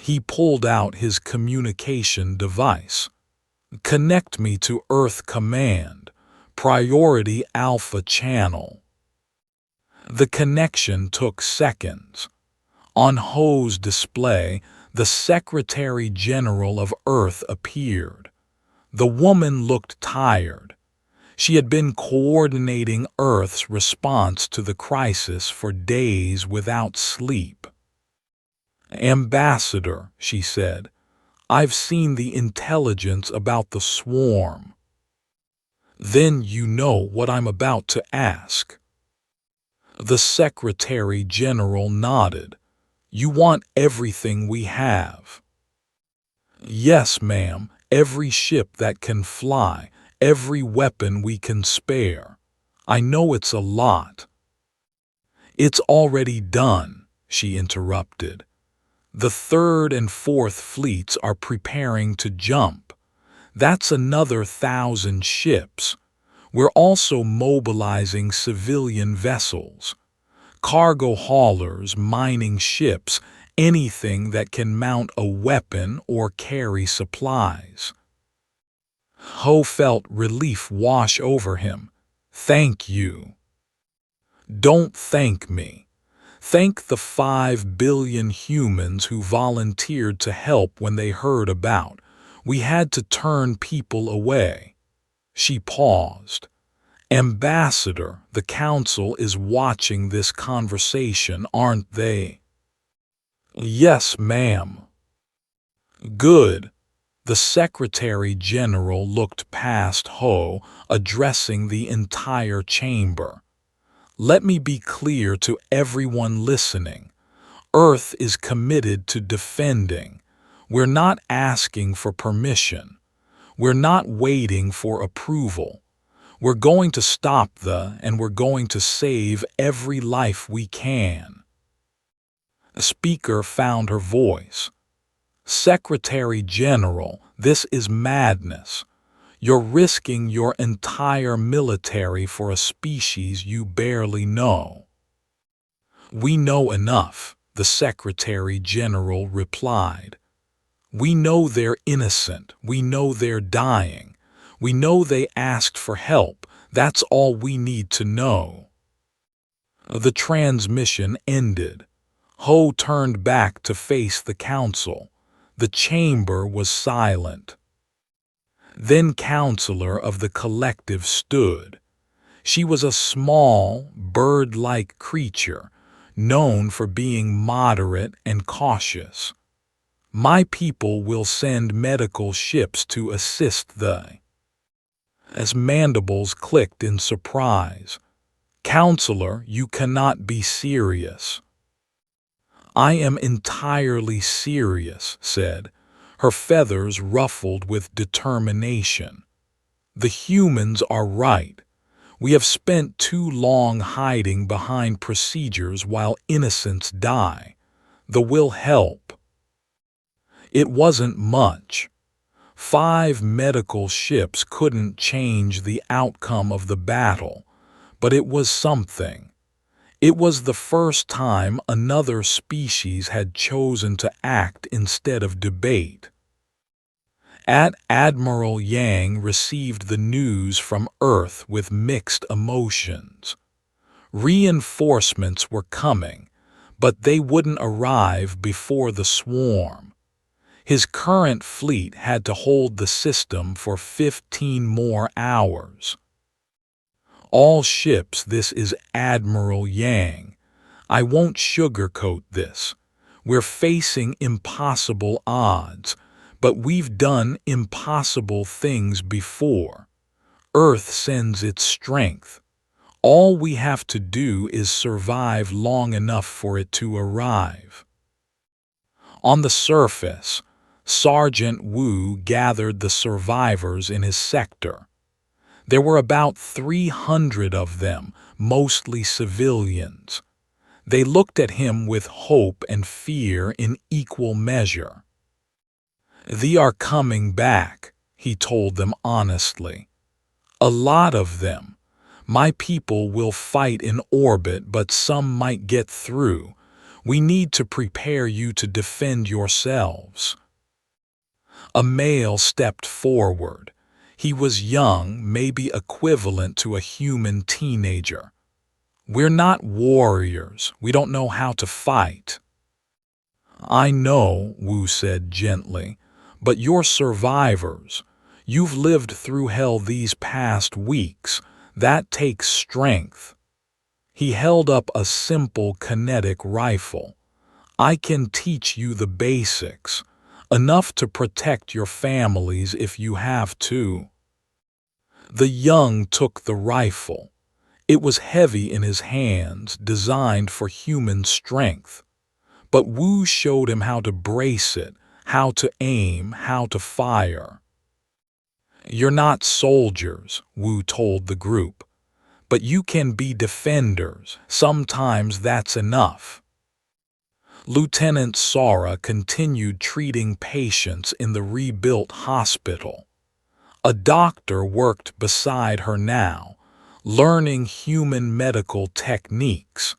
He pulled out his communication device. "Connect me to Earth Command, Priority Alpha Channel." The connection took seconds. On Ho's display, the Secretary General of Earth appeared. The woman looked tired. She had been coordinating Earth's response to the crisis for days without sleep. "Ambassador," she said, "I've seen the intelligence about the swarm." "Then you know what I'm about to ask." The Secretary General nodded. "You want everything we have?" "Yes, ma'am, every ship that can fly, every weapon we can spare. I know it's a lot." "It's already done," she interrupted. "The third and fourth fleets are preparing to jump. That's another 1,000 ships. We're also mobilizing civilian vessels, cargo haulers, mining ships, anything that can mount a weapon or carry supplies." Ho felt relief wash over him. "Thank you." "Don't thank me. Thank the 5 billion humans who volunteered to help when they heard about. We had to turn people away." She paused. "Ambassador, the Council is watching this conversation, aren't they?" "Yes, ma'am." "Good." The Secretary General looked past Ho, addressing the entire chamber. "Let me be clear to everyone listening. Earth is committed to defending. We're not asking for permission. We're not waiting for approval. We're going to stop and we're going to save every life we can." A speaker found her voice. "Secretary General, this is madness. You're risking your entire military for a species you barely know." "We know enough," the Secretary General replied. "We know they're innocent. We know they're dying. We know they asked for help. That's all we need to know." The transmission ended. Ho turned back to face the Council. The chamber was silent. Then Counselor of the Collective stood. She was a small, bird-like creature, known for being moderate and cautious. My people will send medical ships to assist thee. As mandibles clicked in surprise. Counselor, you cannot be serious. I am entirely serious, said, her feathers ruffled with determination. The humans are right. We have spent too long hiding behind procedures while innocents die. The will help. It wasn't much. 5 medical ships couldn't change the outcome of the battle, but it was something. It was the first time another species had chosen to act instead of debate. Admiral Yang received the news from Earth with mixed emotions. Reinforcements were coming, but they wouldn't arrive before the swarm. His current fleet had to hold the system for 15 more hours. All ships, this is Admiral Yang. I won't sugarcoat this. We're facing impossible odds, but we've done impossible things before. Earth sends its strength. All we have to do is survive long enough for it to arrive. On the surface, Sergeant Wu gathered the survivors in his sector. There were about 300 of them, mostly civilians. They looked at him with hope and fear in equal measure. They are coming back, he told them honestly. A lot of them. My people will fight in orbit, but some might get through. We need to prepare you to defend yourselves. A male stepped forward. He was young, maybe equivalent to a human teenager. We're not warriors. We don't know how to fight. I know, Wu said gently, but you're survivors. You've lived through hell these past weeks. That takes strength. He held up a simple kinetic rifle. I can teach you the basics, enough to protect your families if you have to. The young took the rifle. It was heavy in his hands, designed for human strength. But Wu showed him how to brace it, how to aim, how to fire. You're not soldiers, Wu told the group, but you can be defenders. Sometimes that's enough. Lieutenant Sora continued treating patients in the rebuilt hospital. A doctor worked beside her now, learning human medical techniques.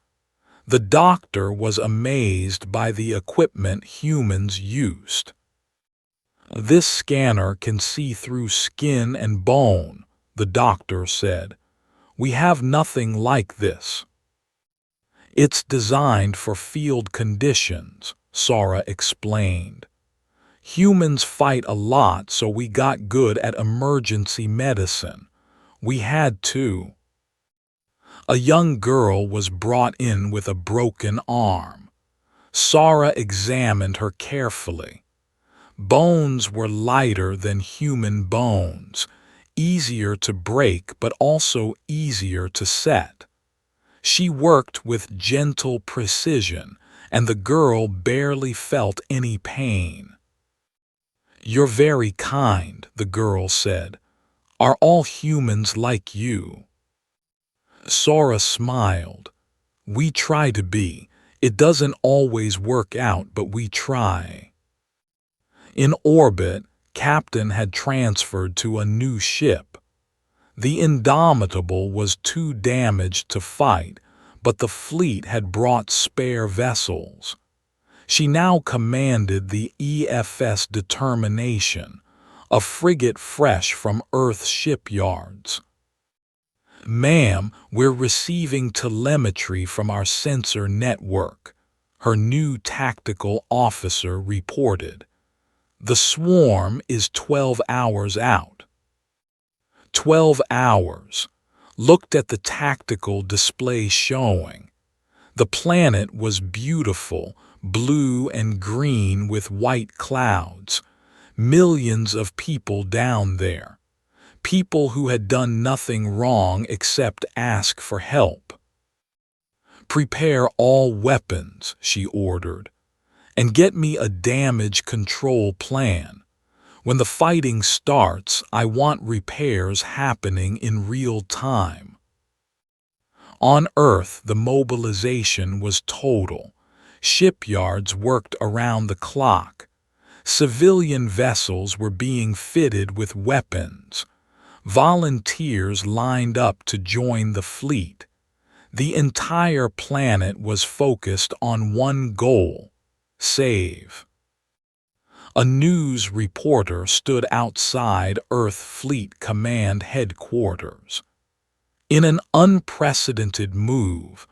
The doctor was amazed by the equipment humans used. This scanner can see through skin and bone, the doctor said. We have nothing like this. It's designed for field conditions, Sora explained. Humans fight a lot, so we got good at emergency medicine. We had to. A young girl was brought in with a broken arm. Sora examined her carefully. Bones were lighter than human bones, easier to break but also easier to set. She worked with gentle precision, and the girl barely felt any pain. You're very kind, the girl said. Are all humans like you? Sora smiled. We try to be. It doesn't always work out, but we try. In orbit, Captain had transferred to a new ship. The Indomitable was too damaged to fight, but the fleet had brought spare vessels. She now commanded the EFS Determination, a frigate fresh from Earth's shipyards. Ma'am, we're receiving telemetry from our sensor network, her new tactical officer reported. The swarm is 12 hours out. 12 hours. Looked at the tactical display showing. The planet was beautiful, blue and green with white clouds. Millions of people down there. People who had done nothing wrong except ask for help. "Prepare all weapons," she ordered, "and get me a damage control plan. When the fighting starts, I want repairs happening in real time." On Earth, the mobilization was total. Shipyards worked around the clock. Civilian vessels were being fitted with weapons. Volunteers lined up to join the fleet. The entire planet was focused on one goal: save. A news reporter stood outside Earth Fleet Command headquarters. In an unprecedented move,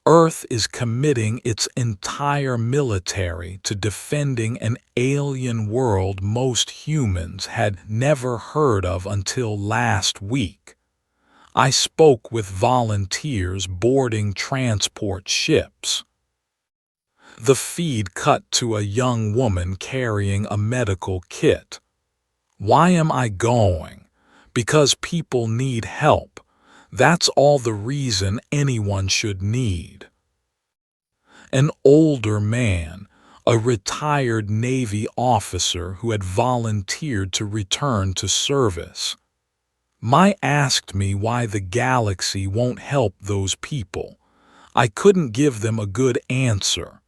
Earth is committing its entire military to defending an alien world most humans had never heard of until last week. I spoke with volunteers boarding transport ships. The feed cut to a young woman carrying a medical kit. "Why am I going? Because people need help. That's all the reason anyone should need." An older man, a retired Navy officer who had volunteered to return to service. Asked me why the galaxy won't help those people. I couldn't give them a good answer,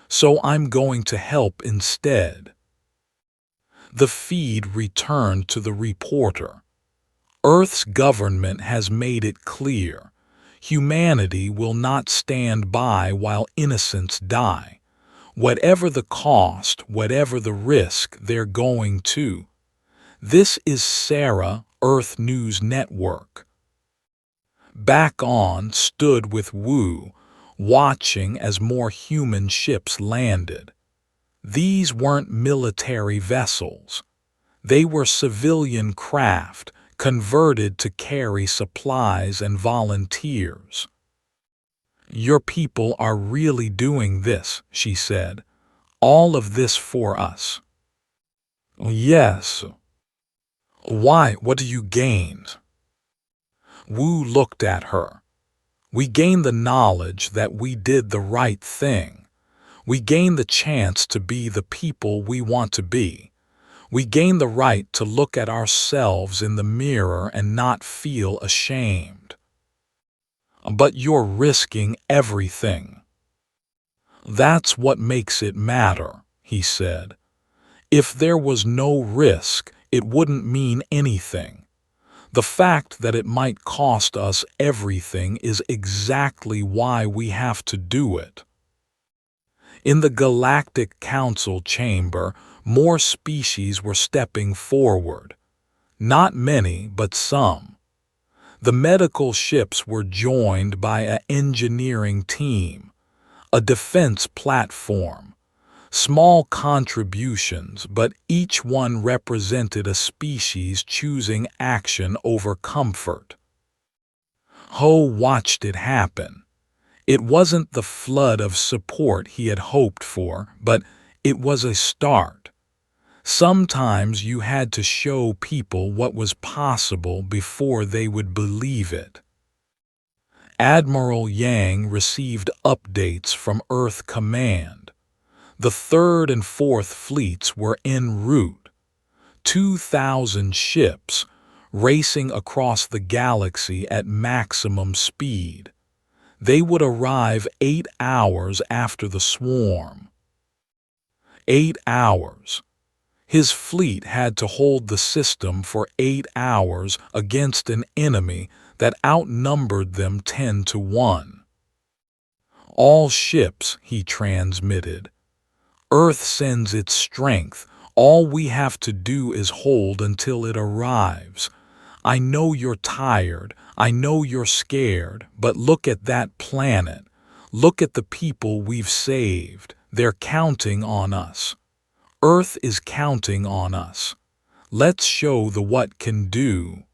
so I'm going to help instead. The feed returned to the reporter. "Earth's government has made it clear. Humanity will not stand by while innocents die. Whatever the cost, whatever the risk, they're going to." This is Sarah, Earth News Network. Back on stood with Wu, watching as more human ships landed. These weren't military vessels. They were civilian craft, converted to carry supplies and volunteers. "Your people are really doing this," she said. "All of this for us." "Yes." "Why? What do you gain?" Wu looked at her. "We gain the knowledge that we did the right thing. We gain the chance to be the people we want to be. We gain the right to look at ourselves in the mirror and not feel ashamed." "But you're risking everything." "That's what makes it matter," he said. "If there was no risk, it wouldn't mean anything. The fact that it might cost us everything is exactly why we have to do it." In the Galactic Council chamber, more species were stepping forward. Not many, but some. The medical ships were joined by an engineering team, a defense platform. Small contributions, but each one represented a species choosing action over comfort. Ho watched it happen. It wasn't the flood of support he had hoped for, but it was a start. Sometimes you had to show people what was possible before they would believe it. Admiral Yang received updates from Earth Command. The 3rd and 4th fleets were en route. 2,000 ships, racing across the galaxy at maximum speed. They would arrive 8 hours after the swarm. 8 hours. His fleet had to hold the system for 8 hours against an enemy that outnumbered them 10 to 1. "All ships," he transmitted. "Earth sends its strength. All we have to do is hold until it arrives. I know you're tired. I know you're scared, but look at that planet. Look at the people we've saved. They're counting on us. Earth is counting on us. Let's show the what can do."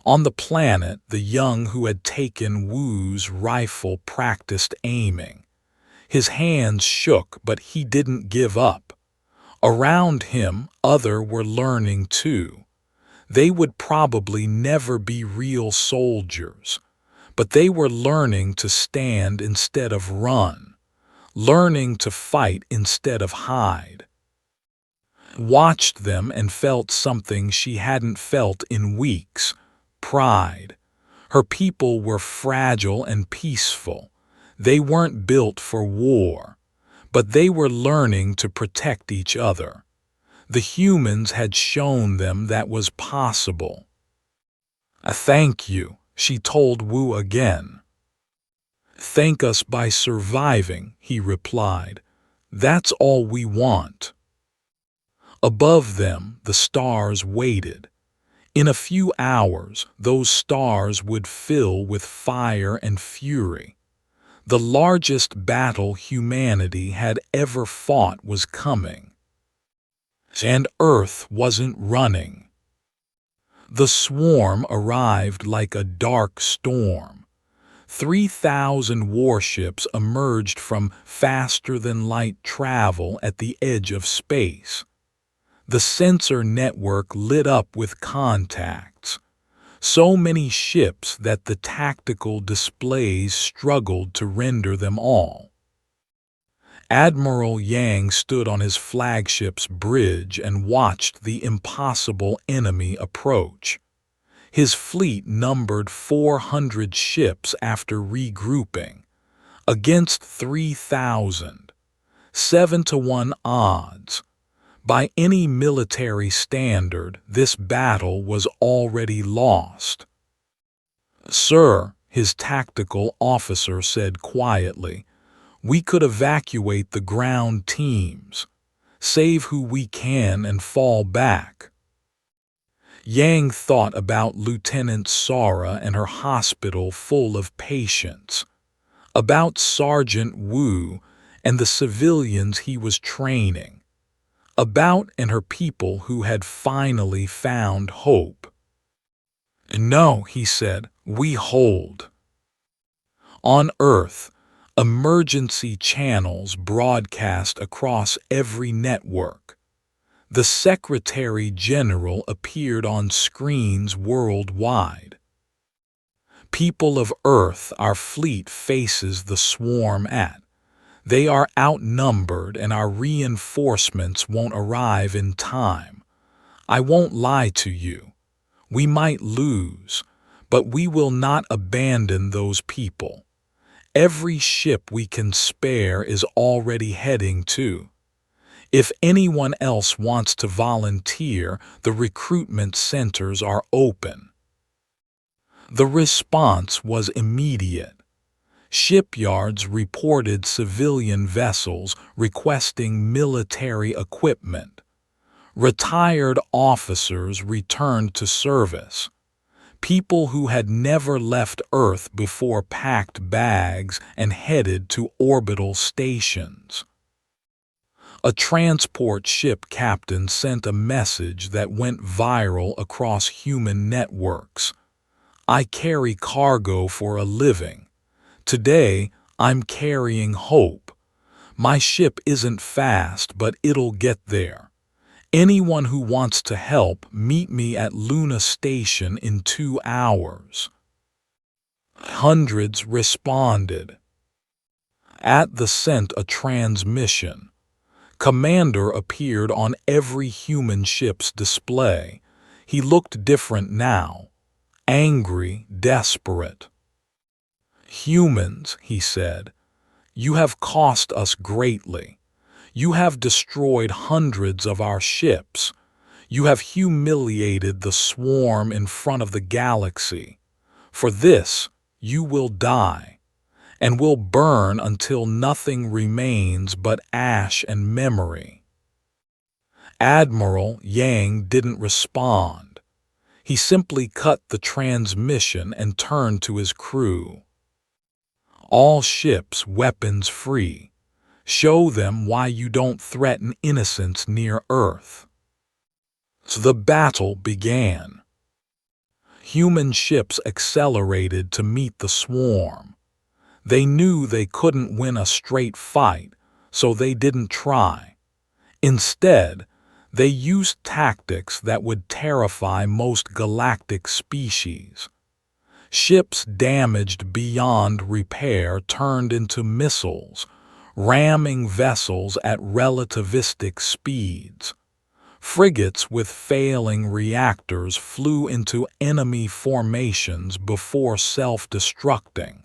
On the planet, the young who had taken Wu's rifle practiced aiming. His hands shook, but he didn't give up. Around him, others were learning too. They would probably never be real soldiers, but they were learning to stand instead of run, learning to fight instead of hide. Watched them and felt something she hadn't felt in weeks: pride. Her people were fragile and peaceful. They weren't built for war, but they were learning to protect each other. The humans had shown them that was possible. "Thank you," she told Wu again. "Thank us by surviving," he replied. "That's all we want." Above them, the stars waited. In a few hours, those stars would fill with fire and fury. The largest battle humanity had ever fought was coming. And Earth wasn't running. The swarm arrived like a dark storm. 3,000 warships emerged from faster-than-light travel at the edge of space. The sensor network lit up with contacts. So many ships that the tactical displays struggled to render them all. Admiral Yang stood on his flagship's bridge and watched the impossible enemy approach. His fleet numbered 400 ships after regrouping, against 3,000. 7-to-1 odds. By any military standard, this battle was already lost. "Sir," his tactical officer said quietly, "we could evacuate the ground teams, save who we can and fall back." Yang thought about Lieutenant Sara and her hospital full of patients, about Sergeant Wu and the civilians he was training, about and her people who had finally found hope. "No," he said, "we hold." On Earth, emergency channels broadcast across every network. The Secretary General appeared on screens worldwide. "People of Earth, our fleet faces the swarm at. They are outnumbered and our reinforcements won't arrive in time. I won't lie to you. We might lose, but we will not abandon those people. Every ship we can spare is already heading to. If anyone else wants to volunteer, the recruitment centers are open." The response was immediate. Shipyards reported civilian vessels requesting military equipment. Retired officers returned to service. People who had never left Earth before packed bags and headed to orbital stations. A transport ship captain sent a message that went viral across human networks. "I carry cargo for a living. Today, I'm carrying hope. My ship isn't fast, but it'll get there. Anyone who wants to help, meet me at Luna Station in 2 hours." Hundreds responded. At sent a transmission. Commander appeared on every human ship's display. He looked different now. Angry, desperate. "Humans," he said, "you have cost us greatly. You have destroyed hundreds of our ships. You have humiliated the swarm in front of the galaxy. For this, you will die, and will burn until nothing remains but ash and memory." Admiral Yang didn't respond. He simply cut the transmission and turned to his crew. "All ships weapons free. Show them why you don't threaten innocents near Earth." So the battle began. Human ships accelerated to meet the swarm. They knew they couldn't win a straight fight, so they didn't try. Instead, they used tactics that would terrify most galactic species. Ships damaged beyond repair turned into missiles, ramming vessels at relativistic speeds. Frigates with failing reactors flew into enemy formations before self-destructing.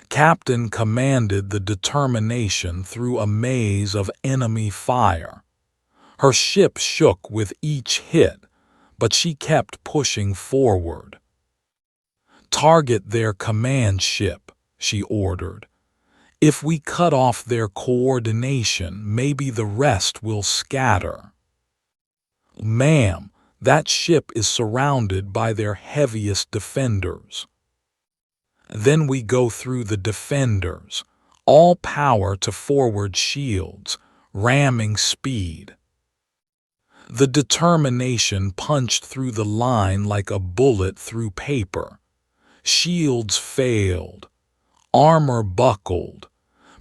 Captain commanded the Determination through a maze of enemy fire. Her ship shook with each hit, but she kept pushing forward. "Target their command ship," she ordered. "If we cut off their coordination, maybe the rest will scatter." "Ma'am, that ship is surrounded by their heaviest defenders." "Then we go through the defenders, all power to forward shields, ramming speed." The Determination punched through the line like a bullet through paper. Shields failed, armor buckled,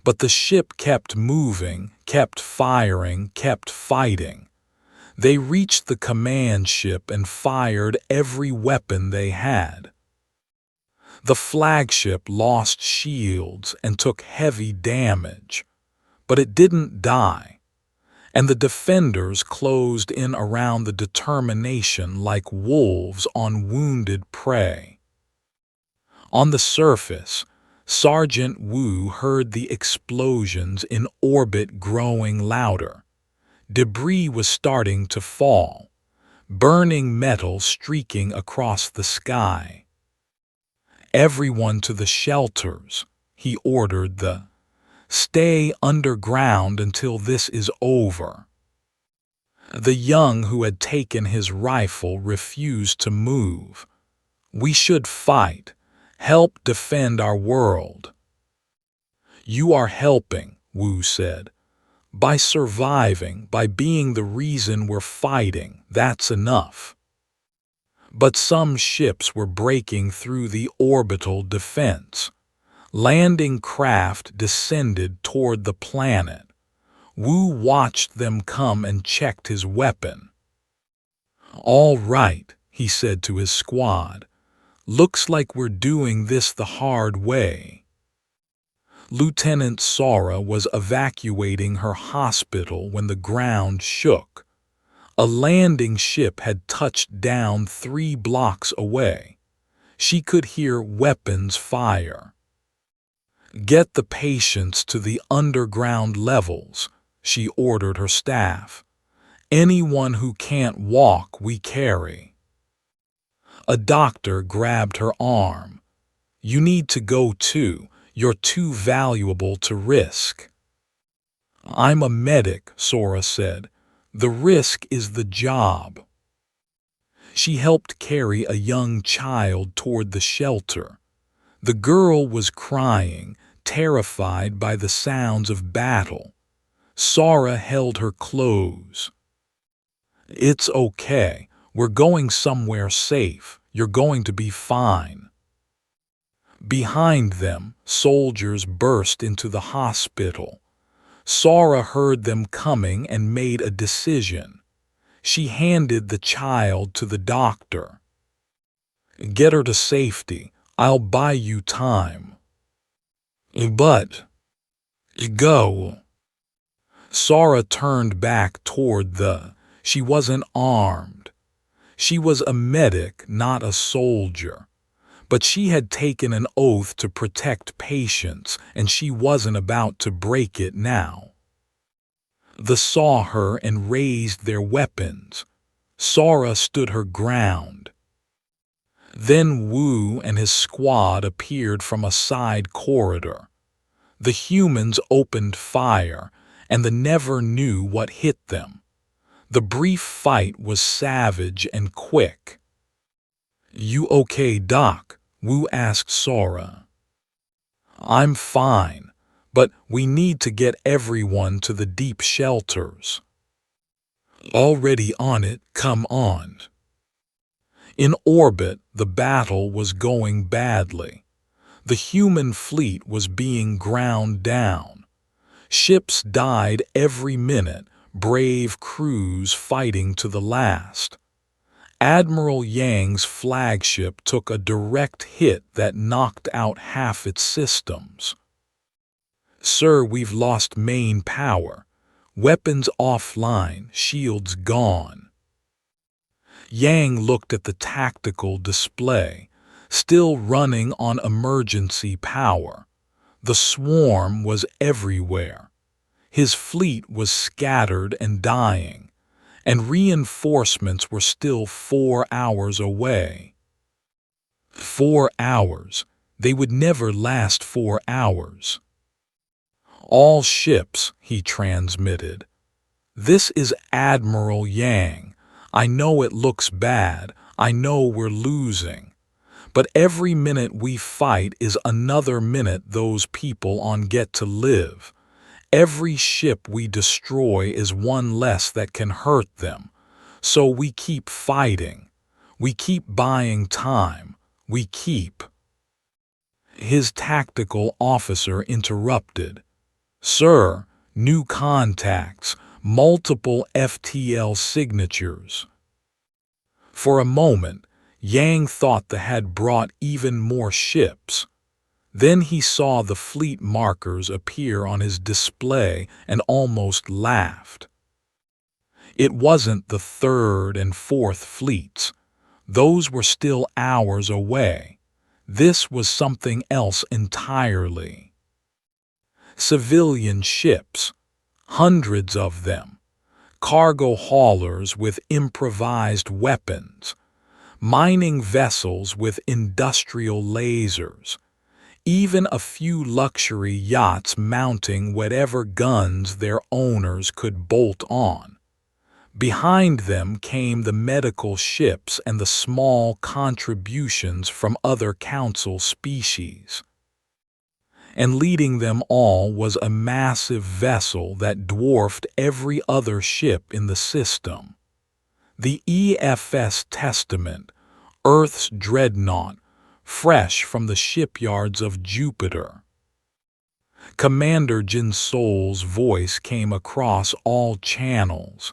but the ship kept moving, kept firing, kept fighting. They reached the command ship and fired every weapon they had. The flagship lost shields and took heavy damage, but it didn't die, and the defenders closed in around the Determination like wolves on wounded prey. On the surface, Sergeant Wu heard the explosions in orbit growing louder. Debris was starting to fall, burning metal streaking across the sky. "Everyone to the shelters," he ordered the "Stay underground until this is over." The young who had taken his rifle refused to move. "We should fight, help defend our world." "You are helping," Wu said. "By surviving, by being the reason we're fighting, that's enough." But some ships were breaking through the orbital defense. Landing craft descended toward the planet. Wu watched them come and checked his weapon. "All right," he said to his squad. "Looks like we're doing this the hard way." Lieutenant Sora was evacuating her hospital when the ground shook. A landing ship had touched down 3 blocks away. She could hear weapons fire. "Get the patients to the underground levels," she ordered her staff. "Anyone who can't walk, we carry." A doctor grabbed her arm. "You need to go too. You're too valuable to risk." "I'm a medic," Sora said. "The risk is the job." She helped carry a young child toward the shelter. The girl was crying, terrified by the sounds of battle. Sora held her close. "It's okay. We're going somewhere safe. You're going to be fine." Behind them, soldiers burst into the hospital. Sora heard them coming and made a decision. She handed the child to the doctor. "Get her to safety. I'll buy you time." "But go." Sora turned back toward she wasn't armed. She was a medic, not a soldier. But she had taken an oath to protect patients, and she wasn't about to break it now. They saw her and raised their weapons. Sora stood her ground. Then Wu and his squad appeared from a side corridor. The humans opened fire, and they never knew what hit them. The brief fight was savage and quick. "You okay, Doc?" Wu asked Sora. "I'm fine, but we need to get everyone to the deep shelters." "Already on it, come on." In orbit, the battle was going badly. The human fleet was being ground down. Ships died every minute, brave crews fighting to the last. Admiral Yang's flagship took a direct hit that knocked out half its systems. "Sir, we've lost main power. Weapons offline, shields gone." Yang looked at the tactical display, still running on emergency power. The swarm was everywhere. His fleet was scattered and dying, and reinforcements were still 4 hours away. 4 hours. They would never last 4 hours. "All ships," he transmitted. "This is Admiral Yang. I know it looks bad. I know we're losing. But every minute we fight is another minute those people on get to live. Every ship we destroy is one less that can hurt them. So we keep fighting. We keep buying time. We keep." His tactical officer interrupted. "Sir, new contacts, multiple FTL signatures." For a moment, Yang thought they had brought even more ships. Then he saw the fleet markers appear on his display and almost laughed. It wasn't the third and fourth fleets. Those were still hours away. This was something else entirely. Civilian ships, hundreds of them, cargo haulers with improvised weapons, mining vessels with industrial lasers, even a few luxury yachts mounting whatever guns their owners could bolt on. Behind them came the medical ships and the small contributions from other council species. And leading them all was a massive vessel that dwarfed every other ship in the system. The EFS Testament, Earth's dreadnought, fresh from the shipyards of Jupiter. Commander Jin Sol's voice came across all channels.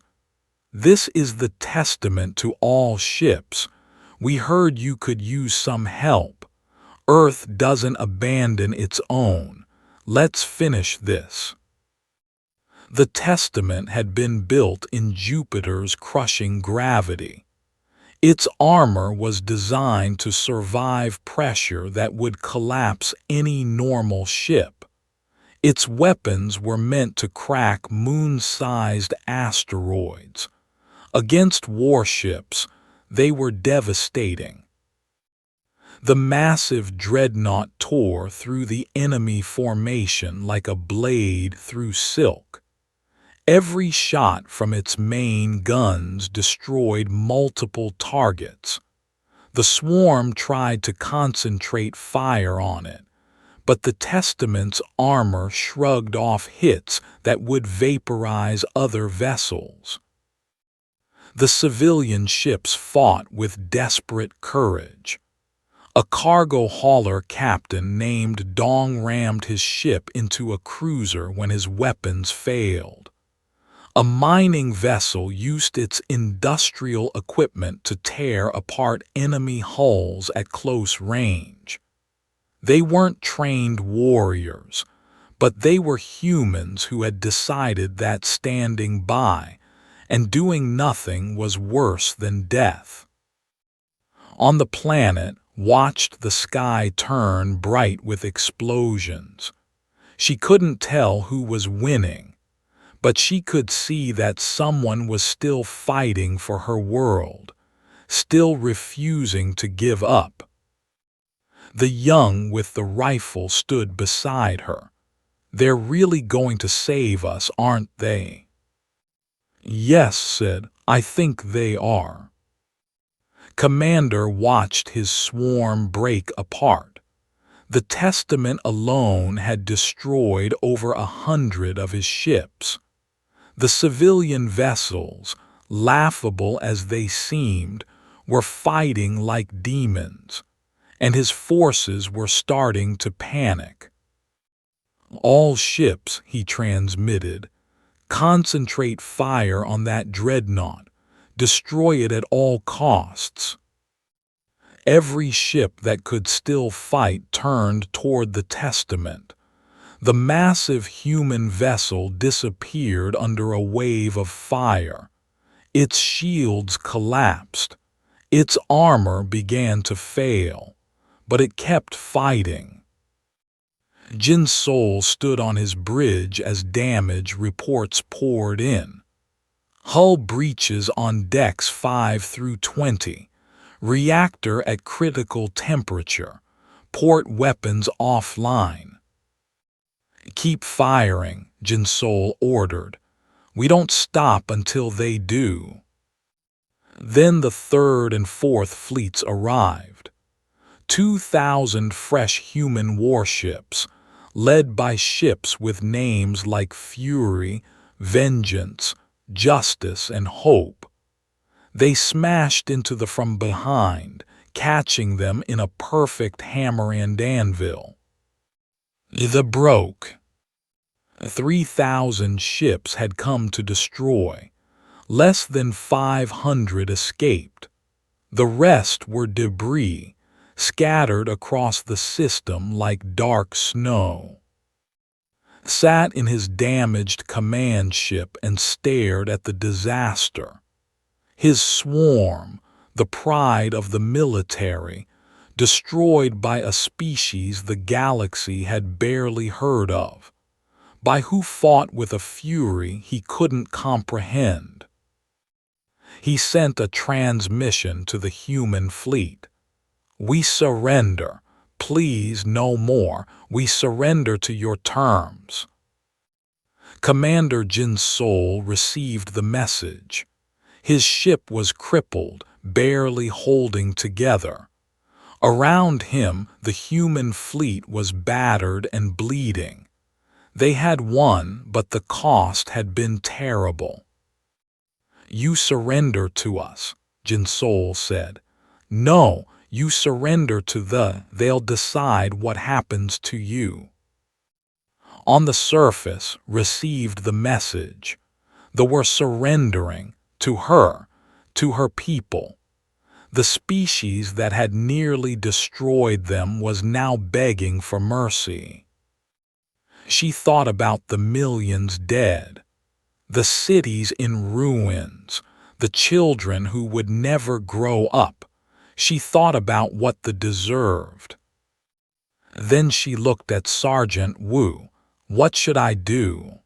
"This is the testament to all ships. We heard you could use some help. Earth doesn't abandon its own. Let's finish this." The testament had been built in Jupiter's crushing gravity. Its armor was designed to survive pressure that would collapse any normal ship. Its weapons were meant to crack moon-sized asteroids. Against warships, they were devastating. The massive dreadnought tore through the enemy formation like a blade through silk. Every shot from its main guns destroyed multiple targets. The swarm tried to concentrate fire on it, but the Testament's armor shrugged off hits that would vaporize other vessels. The civilian ships fought with desperate courage. A cargo hauler captain named Dong rammed his ship into a cruiser when his weapons failed. A mining vessel used its industrial equipment to tear apart enemy hulls at close range. They weren't trained warriors, but they were humans who had decided that standing by and doing nothing was worse than death. On the planet, watched the sky turn bright with explosions. She couldn't tell who was winning, but she could see that someone was still fighting for her world, still refusing to give up. The young with the rifle stood beside her. "They're really going to save us, aren't they?" "Yes," said, "I think they are." Commander watched his swarm break apart. The Testament alone had destroyed over 100 of his ships. The civilian vessels, laughable as they seemed, were fighting like demons. and his forces were starting to panic. "All ships," he transmitted, "concentrate fire on that dreadnought. Destroy it at all costs." Every ship that could still fight turned toward the Testament. The massive human vessel disappeared under a wave of fire. Its shields collapsed. Its armor began to fail, but it kept fighting. Jin Sol stood on his bridge as damage reports poured in. Hull breaches on decks 5 through 20. Reactor at critical temperature. Port weapons offline. "Keep firing," Jin Sol ordered. "We don't stop until they do." Then the third and fourth fleets arrived. 2,000 fresh human warships, led by ships with names like Fury, Vengeance, Justice, and Hope. They smashed into the from behind, catching them in a perfect hammer and anvil. The broke. 3,000 ships had come to destroy. Less than 500 escaped. The rest were debris, scattered across the system like dark snow. Sat in his damaged command ship and stared at the disaster. His swarm, the pride of the military, destroyed by a species the galaxy had barely heard of, by who fought with a fury he couldn't comprehend. He sent a transmission to the human fleet. "We surrender. Please no more. We surrender to your terms." Commander Jin Sol received the message. His ship was crippled, barely holding together. Around him, the human fleet was battered and bleeding. They had won, but the cost had been terrible. "You surrender to us," Jin Sol said. "No, you surrender to they'll decide what happens to you." On the surface, received the message. They were surrendering to her people. The species that had nearly destroyed them was now begging for mercy. She thought about the millions dead, the cities in ruins, the children who would never grow up. She thought about what they deserved. Then she looked at Sergeant Wu. "What should I do?"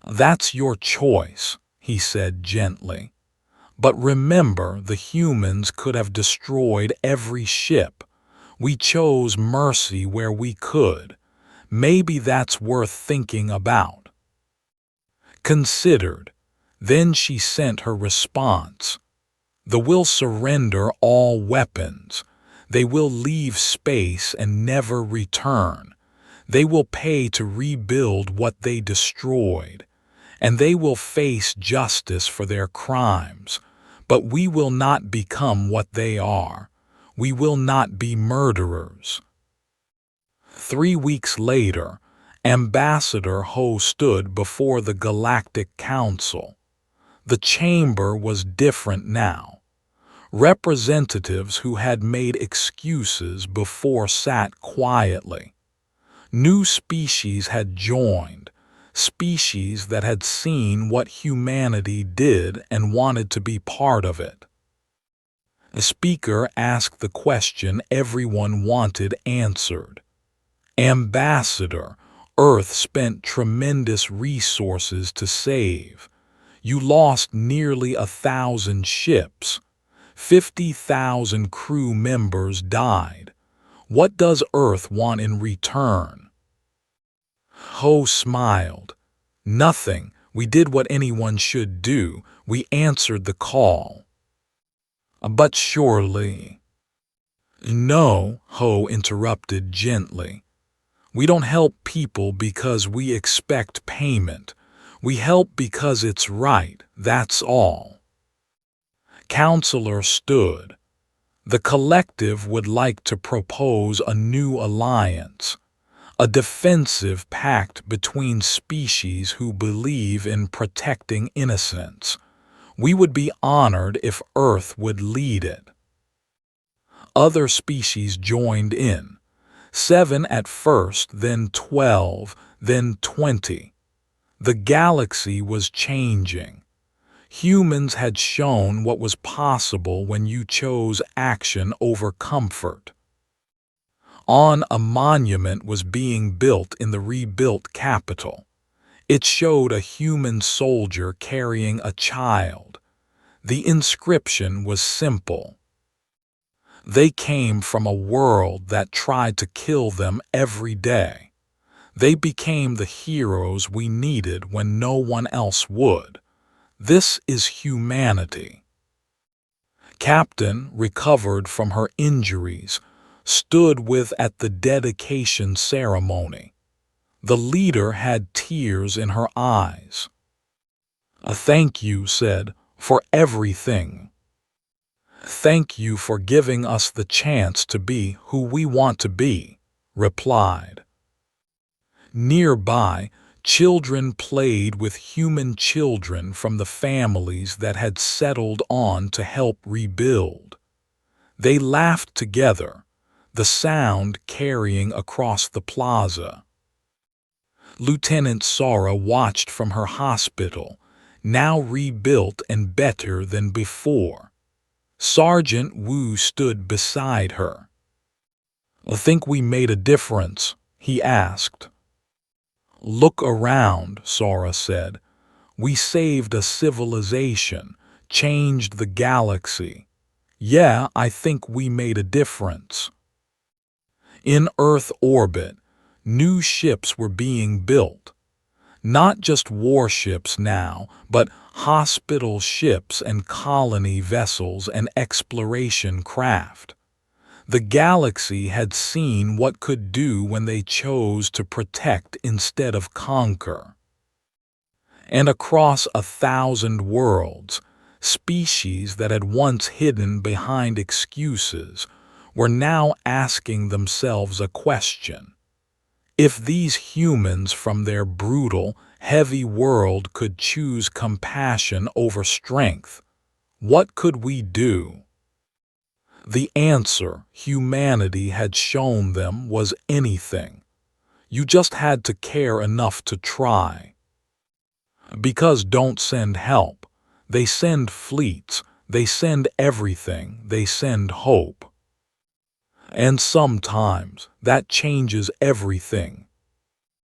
"That's your choice," he said gently. "But remember, the humans could have destroyed every ship. We chose mercy where we could. Maybe that's worth thinking about." Considered. Then she sent her response. "They will surrender all weapons. They will leave space and never return. They will pay to rebuild what they destroyed. And they will face justice for their crimes. But we will not become what they are. We will not be murderers." 3 weeks later, Ambassador Ho stood before the Galactic Council. The chamber was different now. Representatives who had made excuses before sat quietly. New species had joined, species that had seen what humanity did and wanted to be part of it. The speaker asked the question everyone wanted answered. "Ambassador, Earth spent tremendous resources to save. You lost nearly 1,000 ships. 50,000 crew members died. What does Earth want in return?" Ho smiled. "Nothing. We did what anyone should do. We answered the call." "But surely—" "No," Ho interrupted gently. "We don't help people because we expect payment. We help because it's right, that's all." Counselor stood. The collective would like to propose a new alliance, a defensive pact between species who believe in protecting innocence. We would be honored if Earth would lead it. Other species joined in. 7 at first, then 12, then 20. The galaxy was changing. Humans had shown what was possible when you chose action over comfort. A monument was being built in the rebuilt capital. It showed a human soldier carrying a child. The inscription was simple. They came from a world that tried to kill them every day. They became the heroes we needed when no one else would. This is humanity. Captain, recovered from her injuries, stood at the dedication ceremony. The leader had tears in her eyes. "A thank you," said, "for everything. Thank you for giving us the chance to be who we want to be," replied. Nearby, children played with human children from the families that had settled on to help rebuild. They laughed together, the sound carrying across the plaza. Lieutenant Sara watched from her hospital, now rebuilt and better than before. Sergeant Wu stood beside her. "I think we made a difference," he asked. "Look around," Sara said. "We saved a civilization, changed the galaxy. Yeah, I think we made a difference." In Earth orbit, new ships were being built. Not just warships now, but hospital ships and colony vessels and exploration craft. The galaxy had seen what could do when they chose to protect instead of conquer. And across 1,000 worlds, species that had once hidden behind excuses were now asking themselves a question. If these humans from their brutal, heavy world could choose compassion over strength, what could we do? The answer humanity had shown them was anything. You just had to care enough to try. Because don't send help. They send fleets. They send everything. They send hope. And sometimes that changes everything.